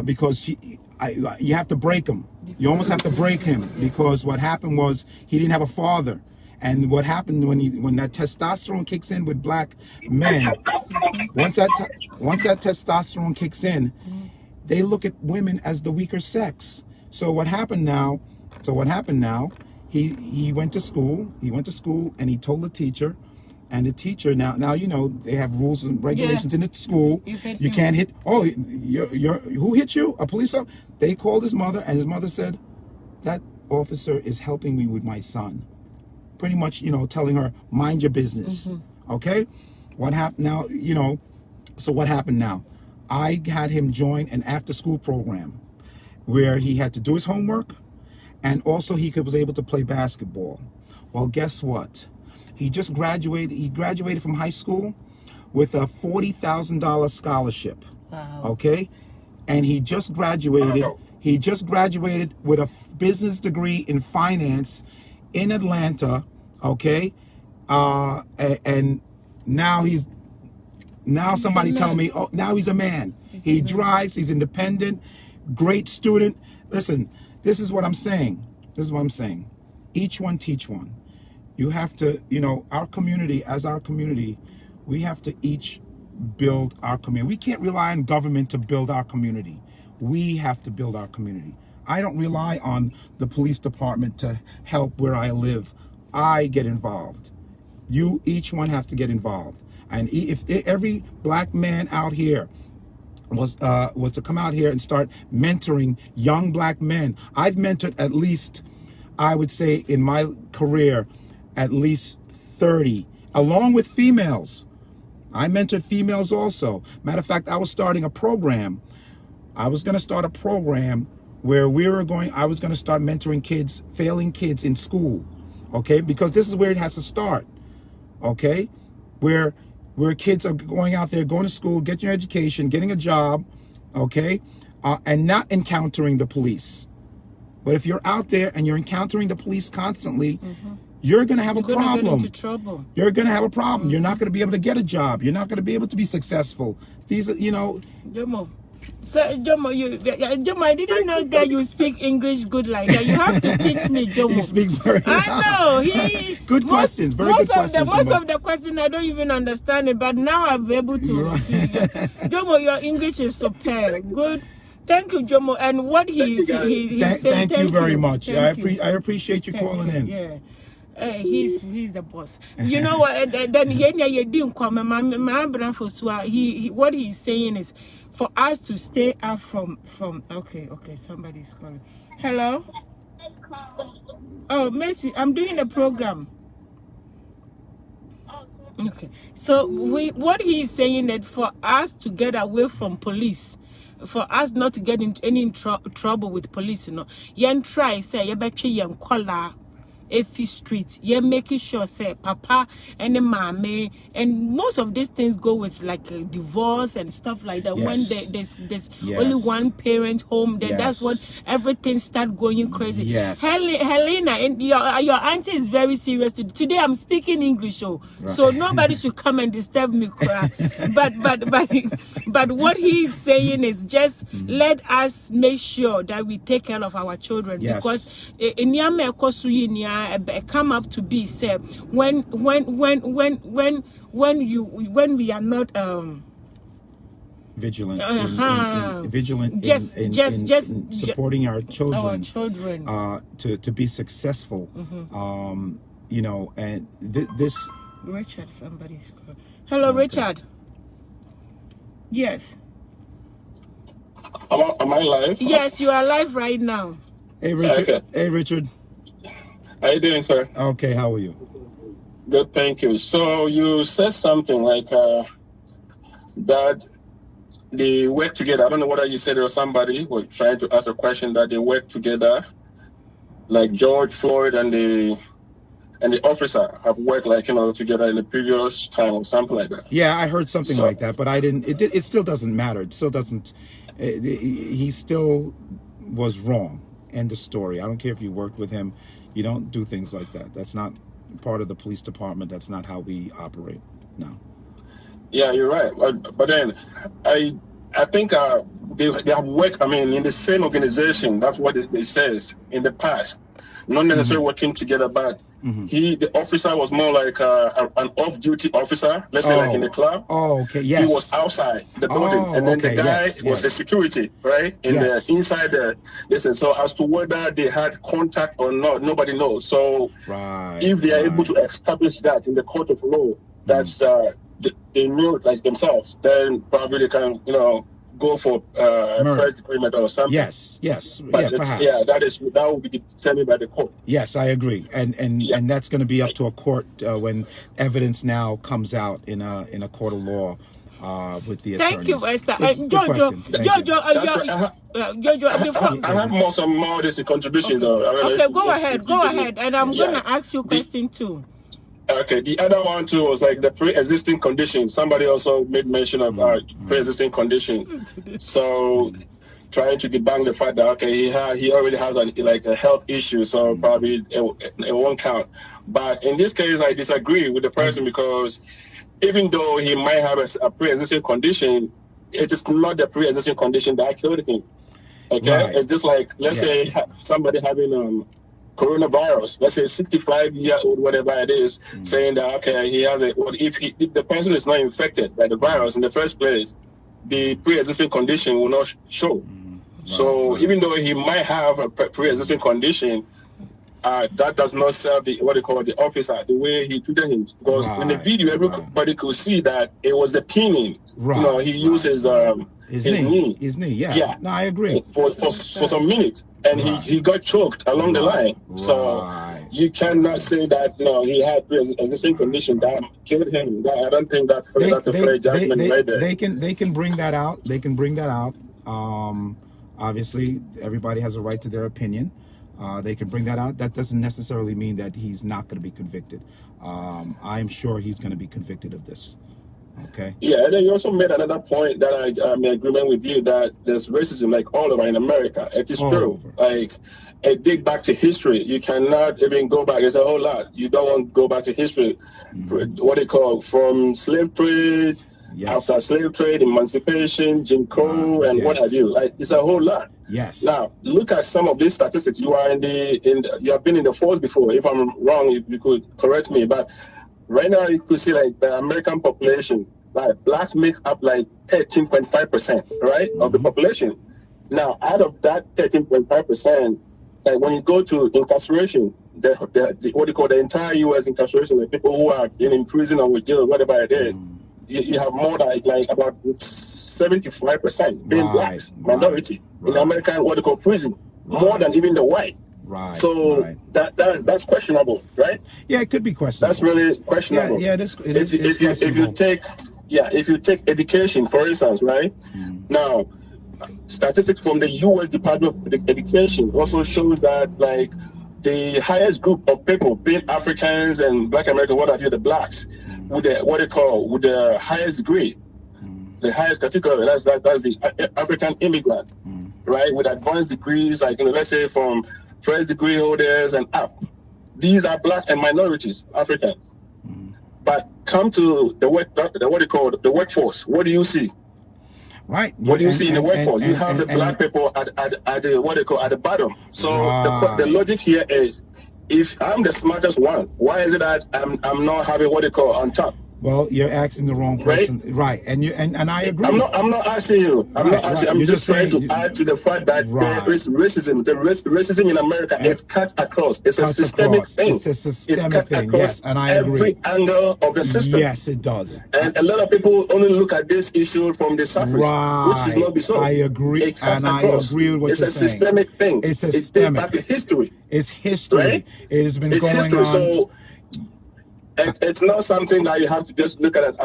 Because you have to break him. You almost have to break him, because what happened was he didn't have a father. And what happened when that testosterone kicks in with black men, once that testosterone kicks in, they look at women as the weaker sex. So what happened now? He went to school. And he told the teacher, and the teacher now you know they have rules and regulations in the school. You can't hit. Oh, who hit you? A police officer? They called his mother, and his mother said, that officer is helping me with my son. Pretty much, you know, telling her, mind your business. Okay? What happened now, you know, so what happened now? I had him join an after-school program where he had to do his homework, and also he was able to play basketball. Well, guess what? He graduated from high school with a $40,000 scholarship.
Wow.
Okay? And he just graduated. He just graduated with a business degree in finance in Atlanta, okay? And now somebody telling me, oh, now he's a man. He drives, he's independent, great student. Listen, this is what I'm saying. Each one teach one. You have to, you know, our community, we have to each build our community. We can't rely on government to build our community. We have to build our community. I don't rely on the police department to help where I live. I get involved. Each one has to get involved. And if every black man out here was to come out here and start mentoring young black men, I've mentored at least, I would say in my career, at least 30, along with females. I mentored females also. Matter of fact, I was starting a program. I was going to start a program where I was going to start mentoring kids, failing kids in school, okay? Because this is where it has to start, okay? Where kids are going out there, going to school, getting your education, getting a job, okay? And not encountering the police. But if you're out there and you're encountering the police constantly, you're going to have a problem.
Get into trouble.
You're going to have a problem. You're not going to be able to get a job. You're not going to be able to be successful. These are, you know...
Jomo. So, Jomo, I didn't know that you speak English good like that. You have to teach me, Jomo.
He speaks very well.
I know.
Good questions. Very good questions.
Most of the questions I don't even understand it, but now I'm able to. Jomo, your English is superb. Good. Thank you, Jomo. And what he's saying.
Thank you very much. I appreciate you calling in.
Yeah. He's the boss. You know what? Then what he's saying is for us to stay out from. Okay, somebody's calling. Hello. Oh, Messi, I'm doing a program. Okay, so what he's saying that for us to get away from police, for us not to get into any trouble with police, you know, yen try say you bet yen kola. Effie Street, you're making sure say papa and the mommy, and most of these things go with like a divorce and stuff like that. When there's only one parent home, then that's when everything start going crazy. Helena, and your auntie is very serious today. I'm speaking English, so nobody should come and disturb me. But what he's saying is just let us make sure that we take care of our children, because in come up to be say when we are not
vigilant, vigilant
just
in supporting our children, to be successful. You know, and this.
Richard, somebody's called. Hello, okay. Richard. Yes.
Am I live?
Yes, you are live right now.
Hey, Richard.
Okay.
Hey, Richard.
How you doing, sir?
Okay, how are you?
Good, thank you. So you said something like that they work together. I don't know whether you said it or somebody was trying to ask a question that they work together, like George Floyd and the officer have worked together in the previous time or something like that.
Yeah, I heard something like that, but I didn't. It still doesn't matter. It still doesn't. He still was wrong. End of story. I don't care if you worked with him. You don't do things like that. That's not part of the police department. That's not how we operate. No.
Yeah, you're right. But then I think they have worked. I mean, in the same organization. That's what it says in the past. Not necessarily working together, but the officer was more like an off-duty officer, let's say like in the club.
Oh, okay, yes.
He was outside the building, and then the guy was a security, right? In the inside the listen. So as to whether they had contact or not, nobody knows. So if they are able to establish that in the court of law, that's they know like themselves, then probably they can, go for first agreement or something.
Yes,
but
perhaps.
That will be determined by the court.
Yes, I agree, and that's going to be up to a court when evidence now comes out in a court of law with the attorneys.
Thank you, Esther. Jojo,
I have some more this contribution though.
Okay, go ahead, and I'm gonna ask you a question too.
Okay, the other one too was like the pre-existing condition. Somebody also made mention of pre-existing condition. So trying to debunk the fact that he already has a health issue, so probably it won't count. But in this case, I disagree with the person because even though he might have a pre-existing condition, it is not the pre-existing condition that killed him. Okay, it's just like let's say somebody having coronavirus, let's say 65-year-old, whatever it is, saying that he has if the person is not infected by the virus in the first place, the pre-existing condition will not show. So even though he might have a pre-existing condition, that does not serve the officer the way he treated him, because in the video everybody could see that it was the pinning. He uses his knee.
Yeah. No, I agree.
For some minutes, and he got choked along the line. So you cannot say that he had pre-existing condition that killed him. I don't think that's a fair judgment right there.
They can bring that out. Obviously, everybody has a right to their opinion. They can bring that out. That doesn't necessarily mean that he's not going to be convicted. I'm sure he's going to be convicted of this. Okay.
Yeah, and then you also made another point that I'm in agreement with you that there's racism all over in America. It is true. It dig back to history. You cannot even go back. There's a whole lot. You don't want to go back to history. What they call from slave trade, after slave trade, emancipation, Jim Crow, and what have you. It's a whole lot.
Yes.
Now look at some of these statistics. You are you have been in the force before. If I'm wrong, you could correct me. But right now, you could see the American population, blacks make up 13.5%, right, of the population. Now, out of that 13.5%, when you go to incarceration, the entire U.S. incarceration, the people who are in prison or with jail, whatever it is, you have more than about 75% being blacks, minority in American prison, more than even the white.
Right.
So that's questionable, right?
Yeah, it could be questionable.
That's really questionable.
Yeah,
if you take education, for instance, right? Now, statistics from the U.S. Department of Education also shows that the highest group of people, being Africans and Black Americans, what have you, the blacks, with the highest degree, the highest category, that's the African immigrant, right? With advanced degrees, let's say from first degree holders and up. These are blacks and minorities, Africans. But come to the workforce. What do you see?
Right.
What do you see in the workforce? You have the black people at the bottom. So the logic here is if I'm the smartest one, why is it that I'm not having what they call on top?
Well, you're asking the wrong person, right? And I agree.
I'm not asking you. I'm not asking. I'm just trying to add to the fact that there is racism. The racism in America, it's cut across. It's a systemic thing.
It's a systemic thing. Yes, and I agree.
Every angle of the system.
Yes, it does.
And a lot of people only look at this issue from the surface, which is not so.
I agree,
it cuts
and
across.
I agree with what you're saying.
It's a systemic thing.
It's systemic.
It's back to history.
It's history.
Right?
It has been going
history,
on.
So it's not something that you have to just look at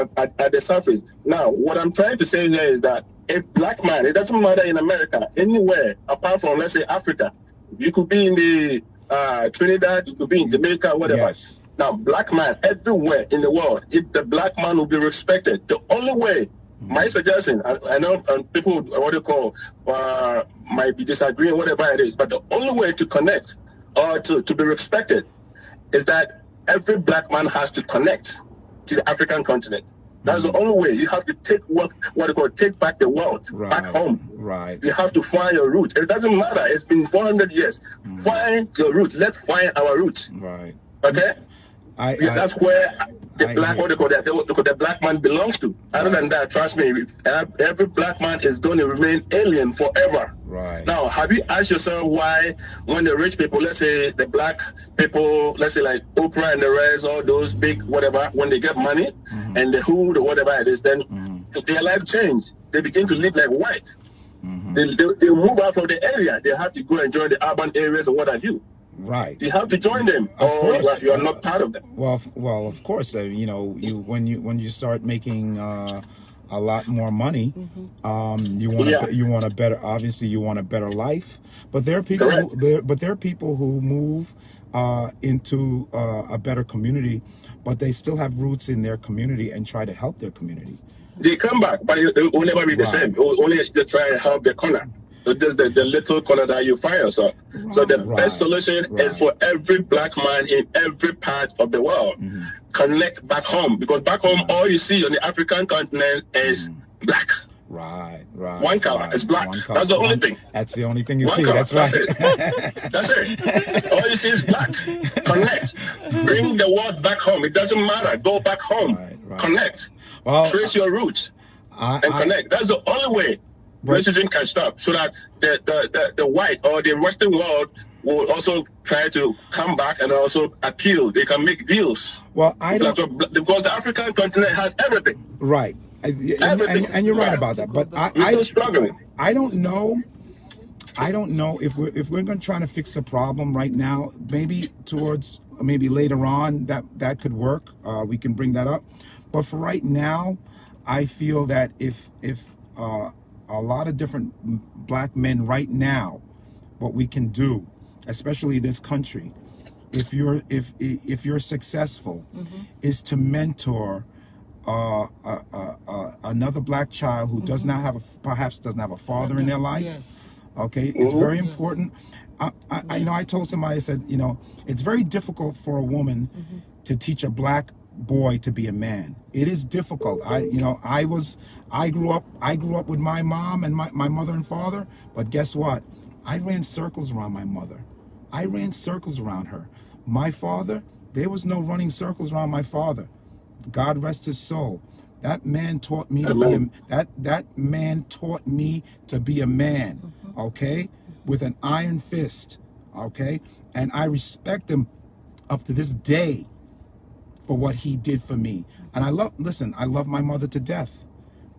the surface. Now, what I'm trying to say here is that a black man, it doesn't matter in America, anywhere apart from, let's say, Africa. You could be in the Trinidad, you could be in Jamaica, whatever.
Yes.
Now, black man everywhere in the world, if the black man will be respected, the only way, my suggestion, I know people, what you call, might be disagreeing, whatever it is, but the only way to connect or to be respected is that every black man has to connect to the African continent. That's the only way. You have to take what you call take back the wealth back home.
Right.
You have to find your roots. It doesn't matter. It's been 400 years. Find your roots. Let's find our roots.
Right.
Okay. That's where the black, what they call the black man belongs to. Other than that, trust me, every black man is going to remain alien forever.
Right.
Now, have you asked yourself why, when the rich people, let's say the black people, let's say like Oprah and the rest, all those big whatever, when they get money and the hood or whatever it is, then their life change. They begin to live like white. They move out from the area. They have to go and join the urban areas or what have you.
Right.
You have to join them, or you are not part of them.
Well, of course. When you start making a lot more money, you want a better. Obviously, you want a better life. But there are people. There are people who move into a better community, but they still have roots in their community and try to help their community.
They come back, but it will never be the same. It will only just try to help the corner. So just the little corner that you find yourself. So the best solution is for every black man in every part of the world connect back home, because back home all you see on the African continent is black.
Right.
One color is black. That's the only thing.
That's the only thing you see.
Color.
That's right.
That's it. All you see is black. Connect. Bring the world back home. It doesn't matter. Go back home. Connect. Trace your roots and connect. That's the only way racism can stop, so that the white or the Western world will also try to come back and also appeal. They can make deals.
Well, I don't,
because the African continent has everything.
Right. And you're right about that. But
we're still struggling.
I don't know if we're going to try to fix the problem right now. Maybe later on that could work. We can bring that up. But for right now, I feel that if a lot of different black men right now, what we can do, especially this country, if you're successful, is to mentor another black child who perhaps doesn't have a father in their life.
Yes.
Okay, it's very important. I told somebody, I said, it's very difficult for a woman to teach a black boy to be a man. It is difficult. I grew up with my mom and my mother and father, but guess what? I ran circles around my mother. I ran circles around her. My father, there was no running circles around my father. God rest his soul. That man taught me to be that man taught me to be a man, okay? With an iron fist, okay? And I respect him up to this day for what he did for me. And I love my mother to death,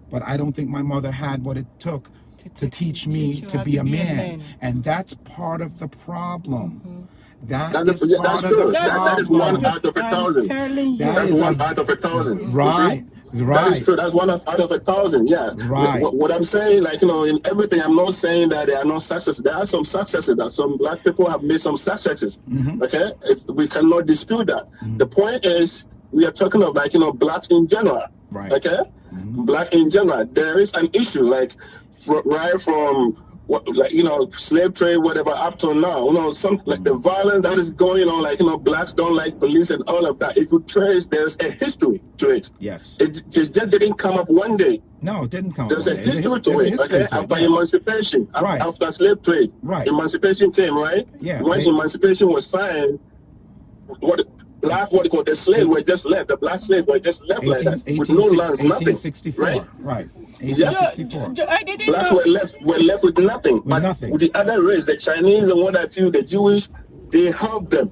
but I don't think my mother had what it took to teach me to be a man. And that's part of the problem. That is
one out of 1,000. That's 1 out of 1,000.
Right.
That is true. That's 1 out of 1,000. Yeah.
Right.
What I'm saying, in everything, I'm not saying that there are no successes. There are some successes. That some black people have made some successes. Okay, we cannot dispute that. The point is, we are talking of black in general.
Right.
Okay, black in general. There is an issue right from slave trade, whatever, up to now, some the violence that is going on, blacks don't like police and all of that. If you trace, there's a history to it.
Yes.
It just didn't come up one day.
No, it didn't come
There's
up
a history to it, okay? After emancipation, after slave trade, emancipation came, right?
Yeah.
When emancipation was signed, what they call the slaves were just left. The black slaves were just left like that with no lands, nothing.
1864, right?
Yeah.
1864.
I didn't
Blacks
know.
were left with nothing. But
nothing.
with the other race, the Chinese and what have you, the Jewish, they helped them.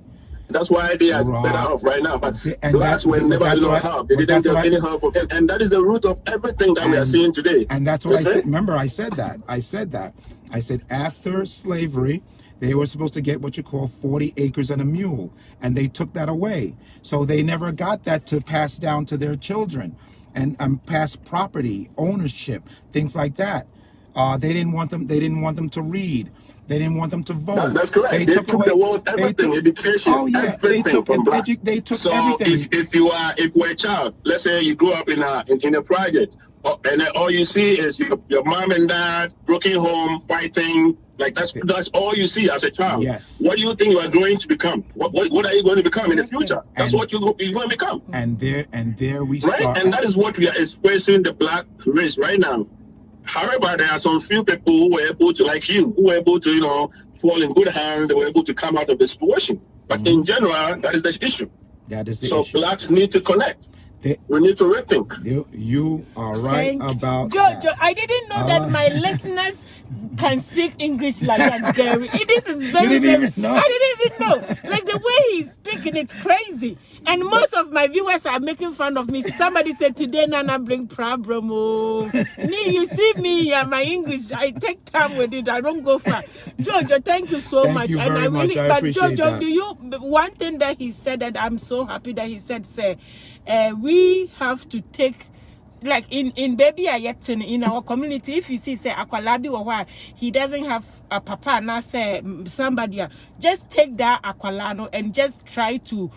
That's why they are better off right now. But blacks were never helped. They didn't get any help from them. And that is the root of everything that we are seeing today.
And that's what I said. Remember, I said that. I said after slavery, they were supposed to get what you call 40 acres and a mule. And they took that away. So they never got that to pass down to their children and pass property, ownership, things like that. They didn't want them to read. They didn't want them to vote.
That's correct. They took the world, everything, education, everything from blacks.
They took
so
everything.
if you are a child, let's say you grew up in a project, and then all you see is your mom and dad broken home, fighting. Like that's all you see as a child.
Yes.
What do you think you are going to become? What are you going to become in the future? That's what you're going to become.
And there we
right?
start.
And that is what we are expressing the black race right now. However, there are some few people who were able to, like you, who were able to, fall in good hands. They were able to come out of the situation. But in general, that is the issue.
That is the
issue. So blacks need to connect. We need to rethink.
You are right about
George,
that.
I didn't know that my listeners can speak English like that, Gary. This is very,
You didn't even know?
I didn't even know. Like the way he's speaking, it's crazy. And most of my viewers are making fun of me. Somebody said today, Nana bring problem. Oh, you see me and my English. I take time with it. I don't go far. Jojo, thank you so much.
Thank you very much. I appreciate
Jojo,
that.
one thing that he said that I'm so happy that he said, say, we have to take. Like in baby ayetin in our community, if you see say akwalabi or why he doesn't have a papa now say somebody, just take that akwalano and just try to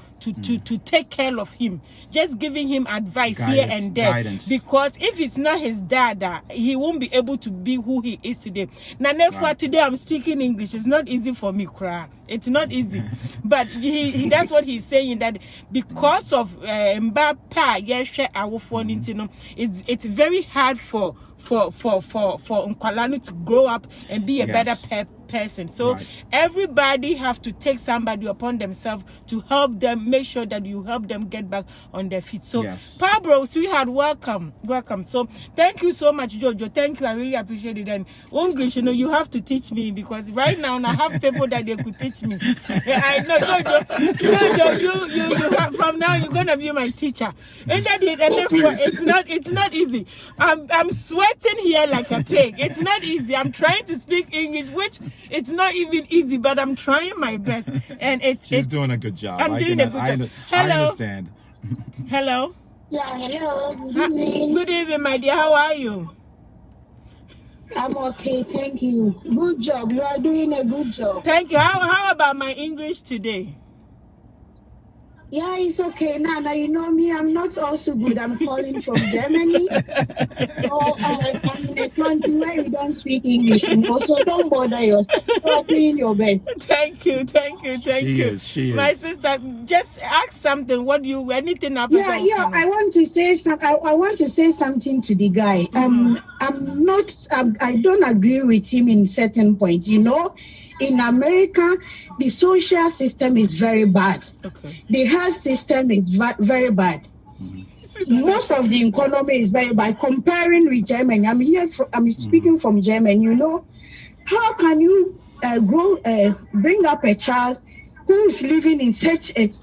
take care of him, just giving him advice here and there.
Guidance.
Because if it's not his dad, he won't be able to be who he is today. Now therefore today I'm speaking English. It's not easy for me, cry. It's not easy. But he that's what he's saying, that because of Mbapa, yes, our phone, it's very hard for Nkwalani to grow up and be a better person. So everybody have to take somebody upon themselves to help them, make sure that you help them get back on their feet. So Pablo, sweetheart, welcome. So thank you so much, Jojo. Thank you. I really appreciate it. And English, you have to teach me, because right now I have people that they could teach me. I know, Jojo, you have, from now you're gonna be my teacher. And therefore it's not easy. I'm sweating here like a pig. It's not easy. I'm trying to speak English, which it's not even easy, but I'm trying my best. And
she's doing a good job.
I'm doing a good job. Hello.
I understand.
Hello.
Yeah, hello. Good evening.
Good evening, my dear. How are you?
I'm okay, thank you. Good job. You are doing a good job.
Thank you. How about my English today?
Yeah, it's okay. Nana, you know me, I'm not also good. I'm calling from Germany. So I'm in a country where we don't speak English. So don't bother yourself. You are doing your best.
Thank you.
She is.
My sister, just ask something. Anything happens?
Yeah. I want to say something to the guy. I don't agree with him in certain points. In America, the social system is very bad.
Okay.
The health system is very bad. Most of the economy is very bad. Comparing with Germany, I'm speaking from Germany. How can you bring up a child who is living in such an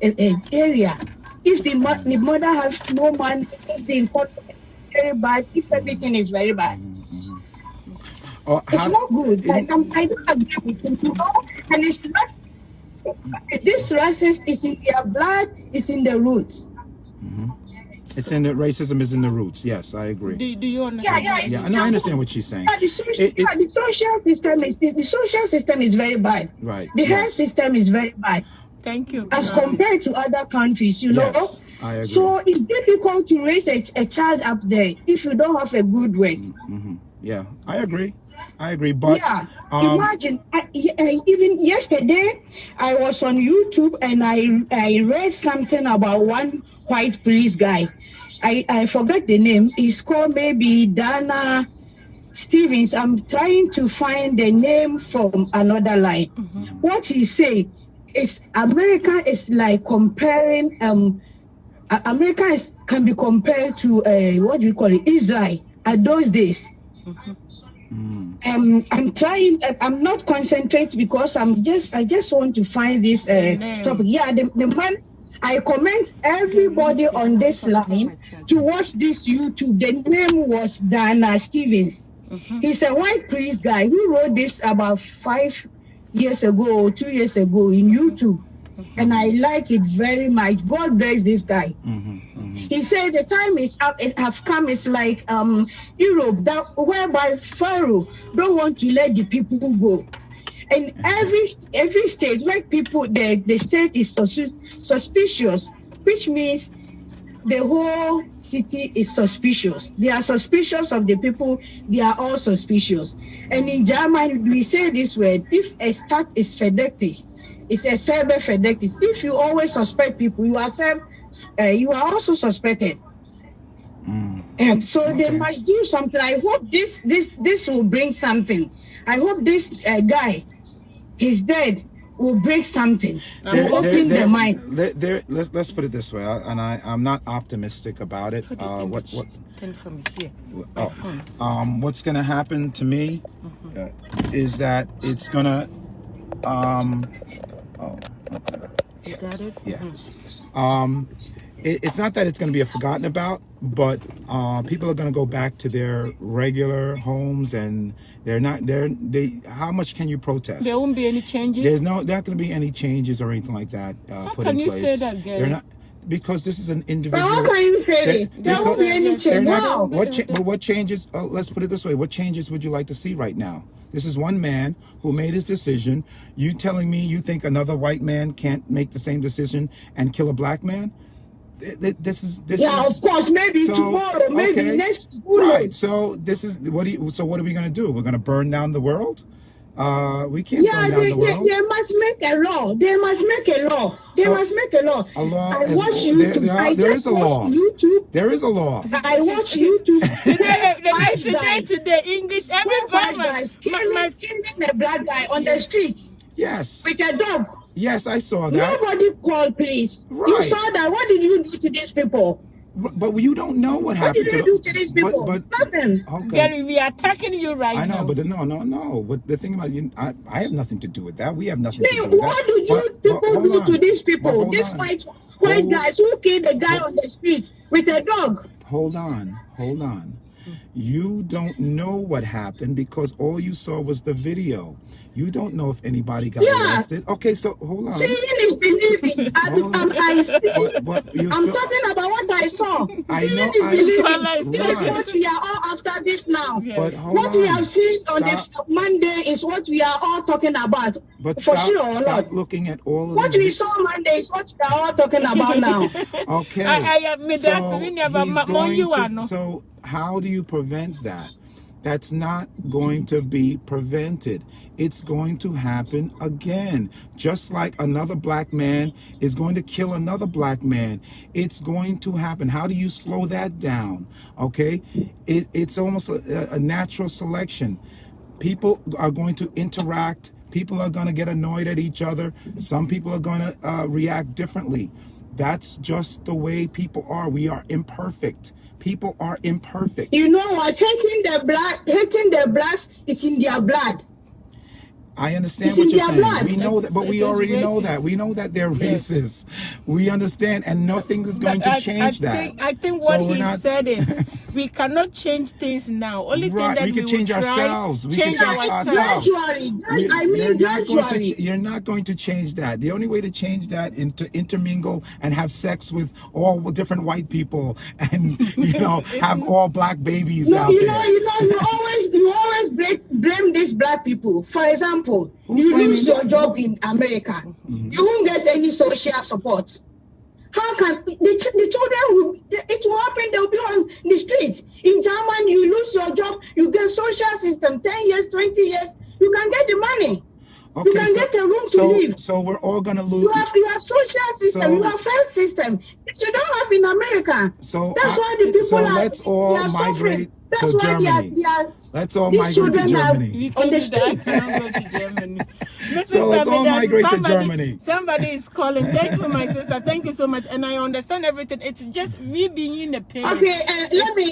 area? If the mother has no money, if the economy is very bad, if everything is very bad. It's not good. I don't agree with him. And it's not. This racism is in their blood. It's in the roots.
It's in the racism is in the roots. Yes, I agree.
Do you understand?
Yeah. No, I understand what she's saying.
The social system is very bad.
Right.
The health system is very bad.
Thank you.
As compared to other countries,
Yes, I agree.
So it's difficult to raise a child up there if you don't have a good way.
Yeah, I agree. But
imagine, even yesterday, I was on YouTube and I read something about one white police guy. I forgot the name. He's called maybe Dana Stevens. I'm trying to find the name from another line. What he said, America is like comparing America can be compared to what do you call it, Israel at those days. I'm trying. I'm not concentrate because I just want to find this topic. Yeah, the man. I comment everybody on this line to watch this YouTube. The name was Dana Stevens. He's a white priest guy who wrote this about 5 years ago or 2 years ago in YouTube. And I like it very much. God bless this guy. He said the time is up, it have come. It's like Europe, that whereby Pharaoh don't want to let the people go. And every state where people the state is suspicious, which means the whole city is suspicious. They are suspicious of the people. They are all suspicious. And in German, we say this word: if a stat is verdächtig, it's a selber verdächtig. If you always suspect people, you are also suspected. And so they must do something. I hope this will bring something. I hope this guy, his dead, will bring something. Open their mind.
Let's put it this way, and I'm not optimistic about it. What's going to happen to me is that it's going to.
You got it?
Yeah. It's not that it's going to be forgotten about, but people are going to go back to their regular homes, and how much can you protest?
There won't be any changes?
There's not going to be any changes or anything like that put in place. How can you
say that, Gary?
They're not, because this is an individual.
But how can you say it? There won't be any change.
But what changes, let's put it this way, what changes would you like to see right now? This is one man who made his decision. You telling me you think another white man can't make the same decision and kill a black man? This is
of course, maybe tomorrow, maybe next week.
Right. So what are we going to do? We're going to burn down the world? We can't burn down the world.
They must make a law. They must make a law.
A law.
I watch YouTube.
There is a law. There is a law.
I watch YouTube.
Today, English, everybody.
Killing a black guy on the street.
Yes.
With a dog.
Yes, I saw that.
Nobody called police. Right. You saw that. What did you do to these people?
But you don't know what happened
to them. What did you do to these people? Nothing.
Okay.
Gary, we are attacking you now.
I know, but no. But the thing about you, I have nothing to do with that. We have nothing to do with that.
What did you people do to these people? These white guys who killed the guy on the street with a dog.
Hold on. You don't know what happened because all you saw was the video. You don't know if anybody got arrested. Okay, so hold on.
Seeing is believing. I'm talking about what I saw.
I know.
This is what we are all after this now.
But
what we have seen on the Monday is what we are all talking about.
But
for sure or
stop
not.
Looking at all of
what we saw Monday is what we are all talking about now.
Okay. So how do you prevent that? That's not going to be prevented. It's going to happen again. Just like another black man is going to kill another black man. It's going to happen. How do you slow that down? Okay? It's almost a natural selection. People are going to interact. People are going to get annoyed at each other. Some people are going to react differently. That's just the way people are. We are imperfect. People are imperfect.
You know what? Hating the blacks is in their blood.
I understand what you're saying. We know that, but we already know that. We know that they're racist. We understand, and nothing is going to change that.
I think what he said is we cannot change things now. Only thing that
we can change ourselves. We
can
change ourselves.
Gradually.
You're not going to change that. The only way to change that is to intermingle and have sex with all different white people, and have all black babies out there.
You always blame these black people. For example, you lose your job in America. You won't get any social support. How can the children it will happen? They'll be on the street. In Germany, you lose your job, you get social system, 10 years, 20 years, you can get the money.
Okay,
you can get a room to live.
So we're all gonna lose.
You have social system, you have health system. Which you don't have in America.
So
that's why the people
let's all migrate to Germany. Let's all migrate to Germany.
On the streets.
So let's all
Tamida,
migrate to Germany.
Somebody is calling. Thank you, my sister. Thank you so much. And I understand everything. It's just we being a parent.
Okay,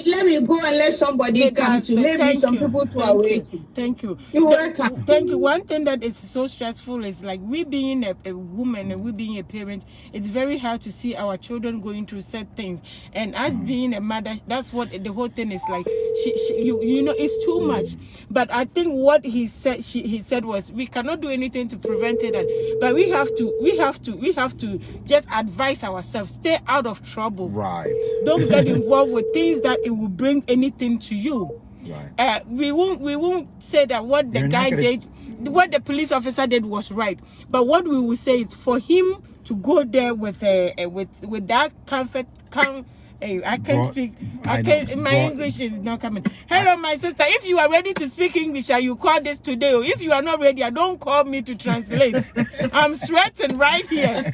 let me go and let somebody come to. Maybe some people too are waiting.
Thank you.
You're welcome.
Thank you. One thing that is so stressful is like we being a woman and we being a parent, it's very hard to see our children going through certain things. And as being a mother, that's what the whole thing is like. You know, it's too much. But I think what he said was we cannot do anything to prevent it, but we have to just advise ourselves, stay out of trouble.
Right.
Don't get involved with things that it will bring anything to you.
Right.
We won't say that what the guy did, what the police officer did was right. But what we will say is for him to go there with that comfort. Hey, I can't speak. My English is not coming. Hello, my sister. If you are ready to speak English, you call this today. Or if you are not ready, don't call me to translate. I'm sweating right here.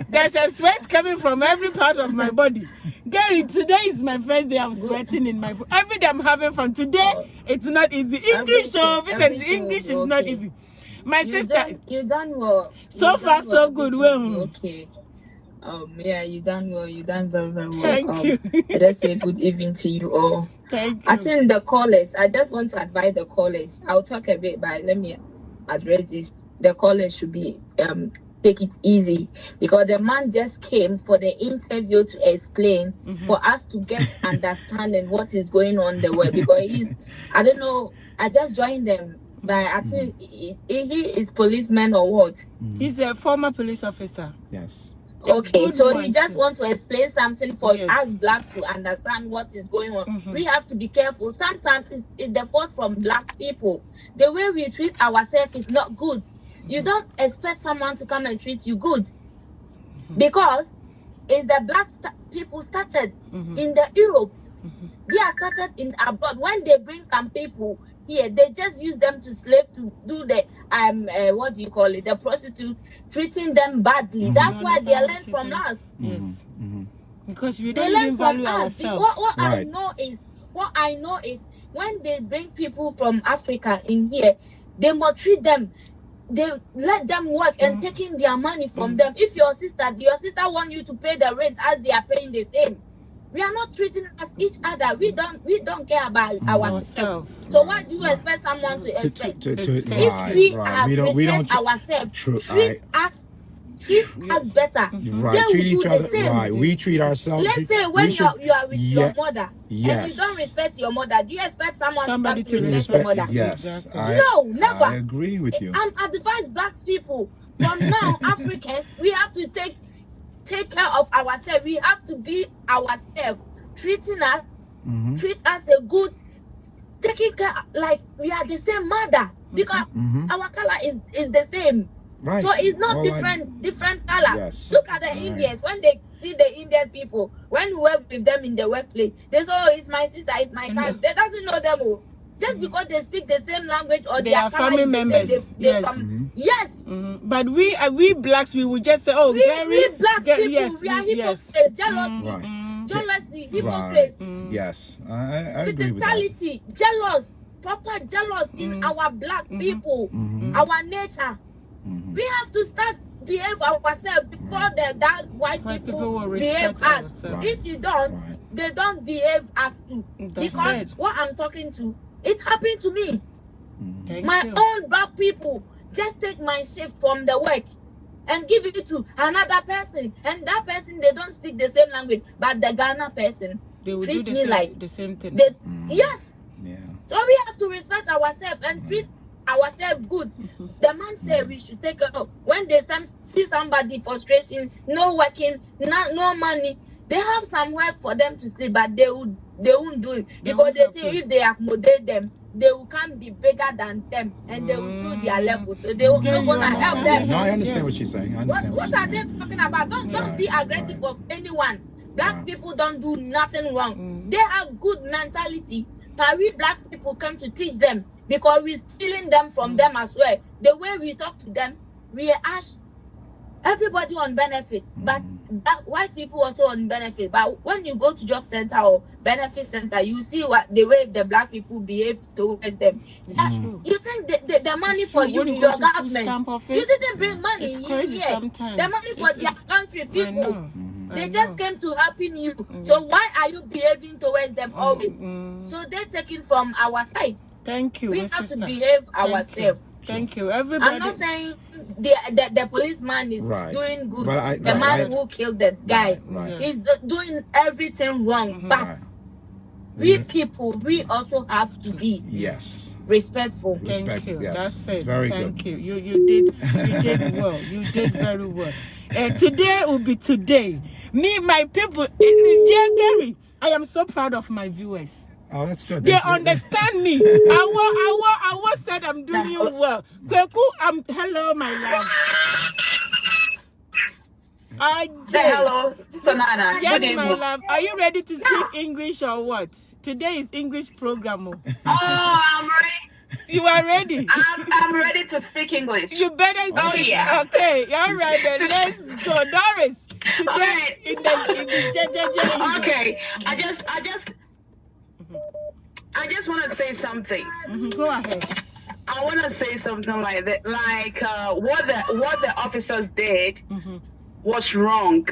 There's a sweat coming from every part of my body. Gary, today is my first day. I'm sweating in my. Every day I'm having fun. Today it's not easy. English, Vincent, English is not easy. My sister,
you done well.
So far, so good. Well,
okay. Yeah, you done well. You done very, very well.
Thank you.
Let us say good evening to you all.
Thank you.
I think the callers, I just want to advise the callers. I'll talk a bit, but let me address this. The callers should be take it easy, because the man just came for the interview to explain for us to get understanding what is going on the way, because I don't know, I just joined them. But I think he is policeman or what?
He's a former police officer.
Yes.
Okay, so he just wants to explain something for us black to understand what is going on. We have to be careful. Sometimes it's the force from black people. The way we treat ourselves is not good. You don't expect someone to come and treat you good, because it's the black people started in the Europe. They are started in abroad. When they bring some people here, they just use them to slave to do the what do you call it, the prostitute, treating them badly. That's why they learn from us.
Yes. Because we don't even value ourselves.
What I know is when they bring people from Africa in here, they maltreat them. They let them work and taking their money from them. If your sister want you to pay the rent as they are paying the same. We are not treating us each other. We don't care about ourselves. So what do you expect someone to expect? If we respect ourselves, treat us better.
Right. Treat each other. Right. We treat ourselves.
Let's say when you are with your mother and you don't respect your mother, do you expect somebody to respect your mother?
Yes.
No, never.
I agree with you.
I'm advise black people from now, Africans, we have to take care of ourselves. We have to be ourselves, treat us a good, taking care like we are the same mother, because our color is the same.
Right.
So it's not different color.
Yes.
Look at the Indians. When they see the Indian people, when we work with them in the workplace, they say, oh, it's my sister, it's my cousin. They doesn't know them all. Just because they speak the same language or
they are family members.
Yes.
But we blacks, we would just say, oh,
we black people, we are hypocrites, jealousy, hypocrites.
Yes, I agree with that.
Spirituality, proper jealous in our black people, our nature. We have to start behave ourselves before that white people will behave us. If you don't, they don't behave us too. Because what I'm talking to, it happened to me. My own black people just take my shift from the work and give it to another person, and that person, they don't speak the same language, but the Ghana person treats me like
the same thing.
Yes.
Yeah.
So we have to respect ourselves and treat ourselves good. The man said we should take care of. When they see somebody frustration, no working, no money, they have somewhere for them to sleep, but they won't do it, because they think if they accommodate them, they will come be bigger than them, and they will still their level, so they will not gonna help them.
No, I understand what you're saying.
What are they talking about? Don't be aggressive of anyone. Black people don't do nothing wrong. They have good mentality, but we black people come to teach them, because we're stealing them from them as well. The way we talk to them, we are everybody on benefit, but white people also on benefit. But when you go to job center or benefit center, you see what the way the black people behave towards them. You think the money for you, your government, you didn't bring money
it's crazy
here.
sometimes.
The money for their country people. They just came to helping you. So why are you behaving towards them always? So they're taking from our side.
Thank you.
We have to behave ourselves.
Thank you, everybody.
I'm not saying the policeman is doing good. The man who killed that guy is doing everything wrong. But we people, we also have to be respectful.
Thank you. That's it.
Very
Thank
good.
you. You did well. You did very well. Today will be today. Me, my people, Gary, I am so proud of my viewers.
Oh, that's good.
They understand me. I said I'm doing you well. Kweku, hello, my love.
Say hello, Sonana.
Yes, my love. Are you ready to speak English or what? Today is English program.
Oh, I'm ready.
You are ready?
I'm ready to speak English.
You better.
Oh, yeah.
Okay, all right, then let's go. Doris, today in the
Okay, I just want to say something.
Go ahead.
I want to say something like that, like what the officers did was wrong.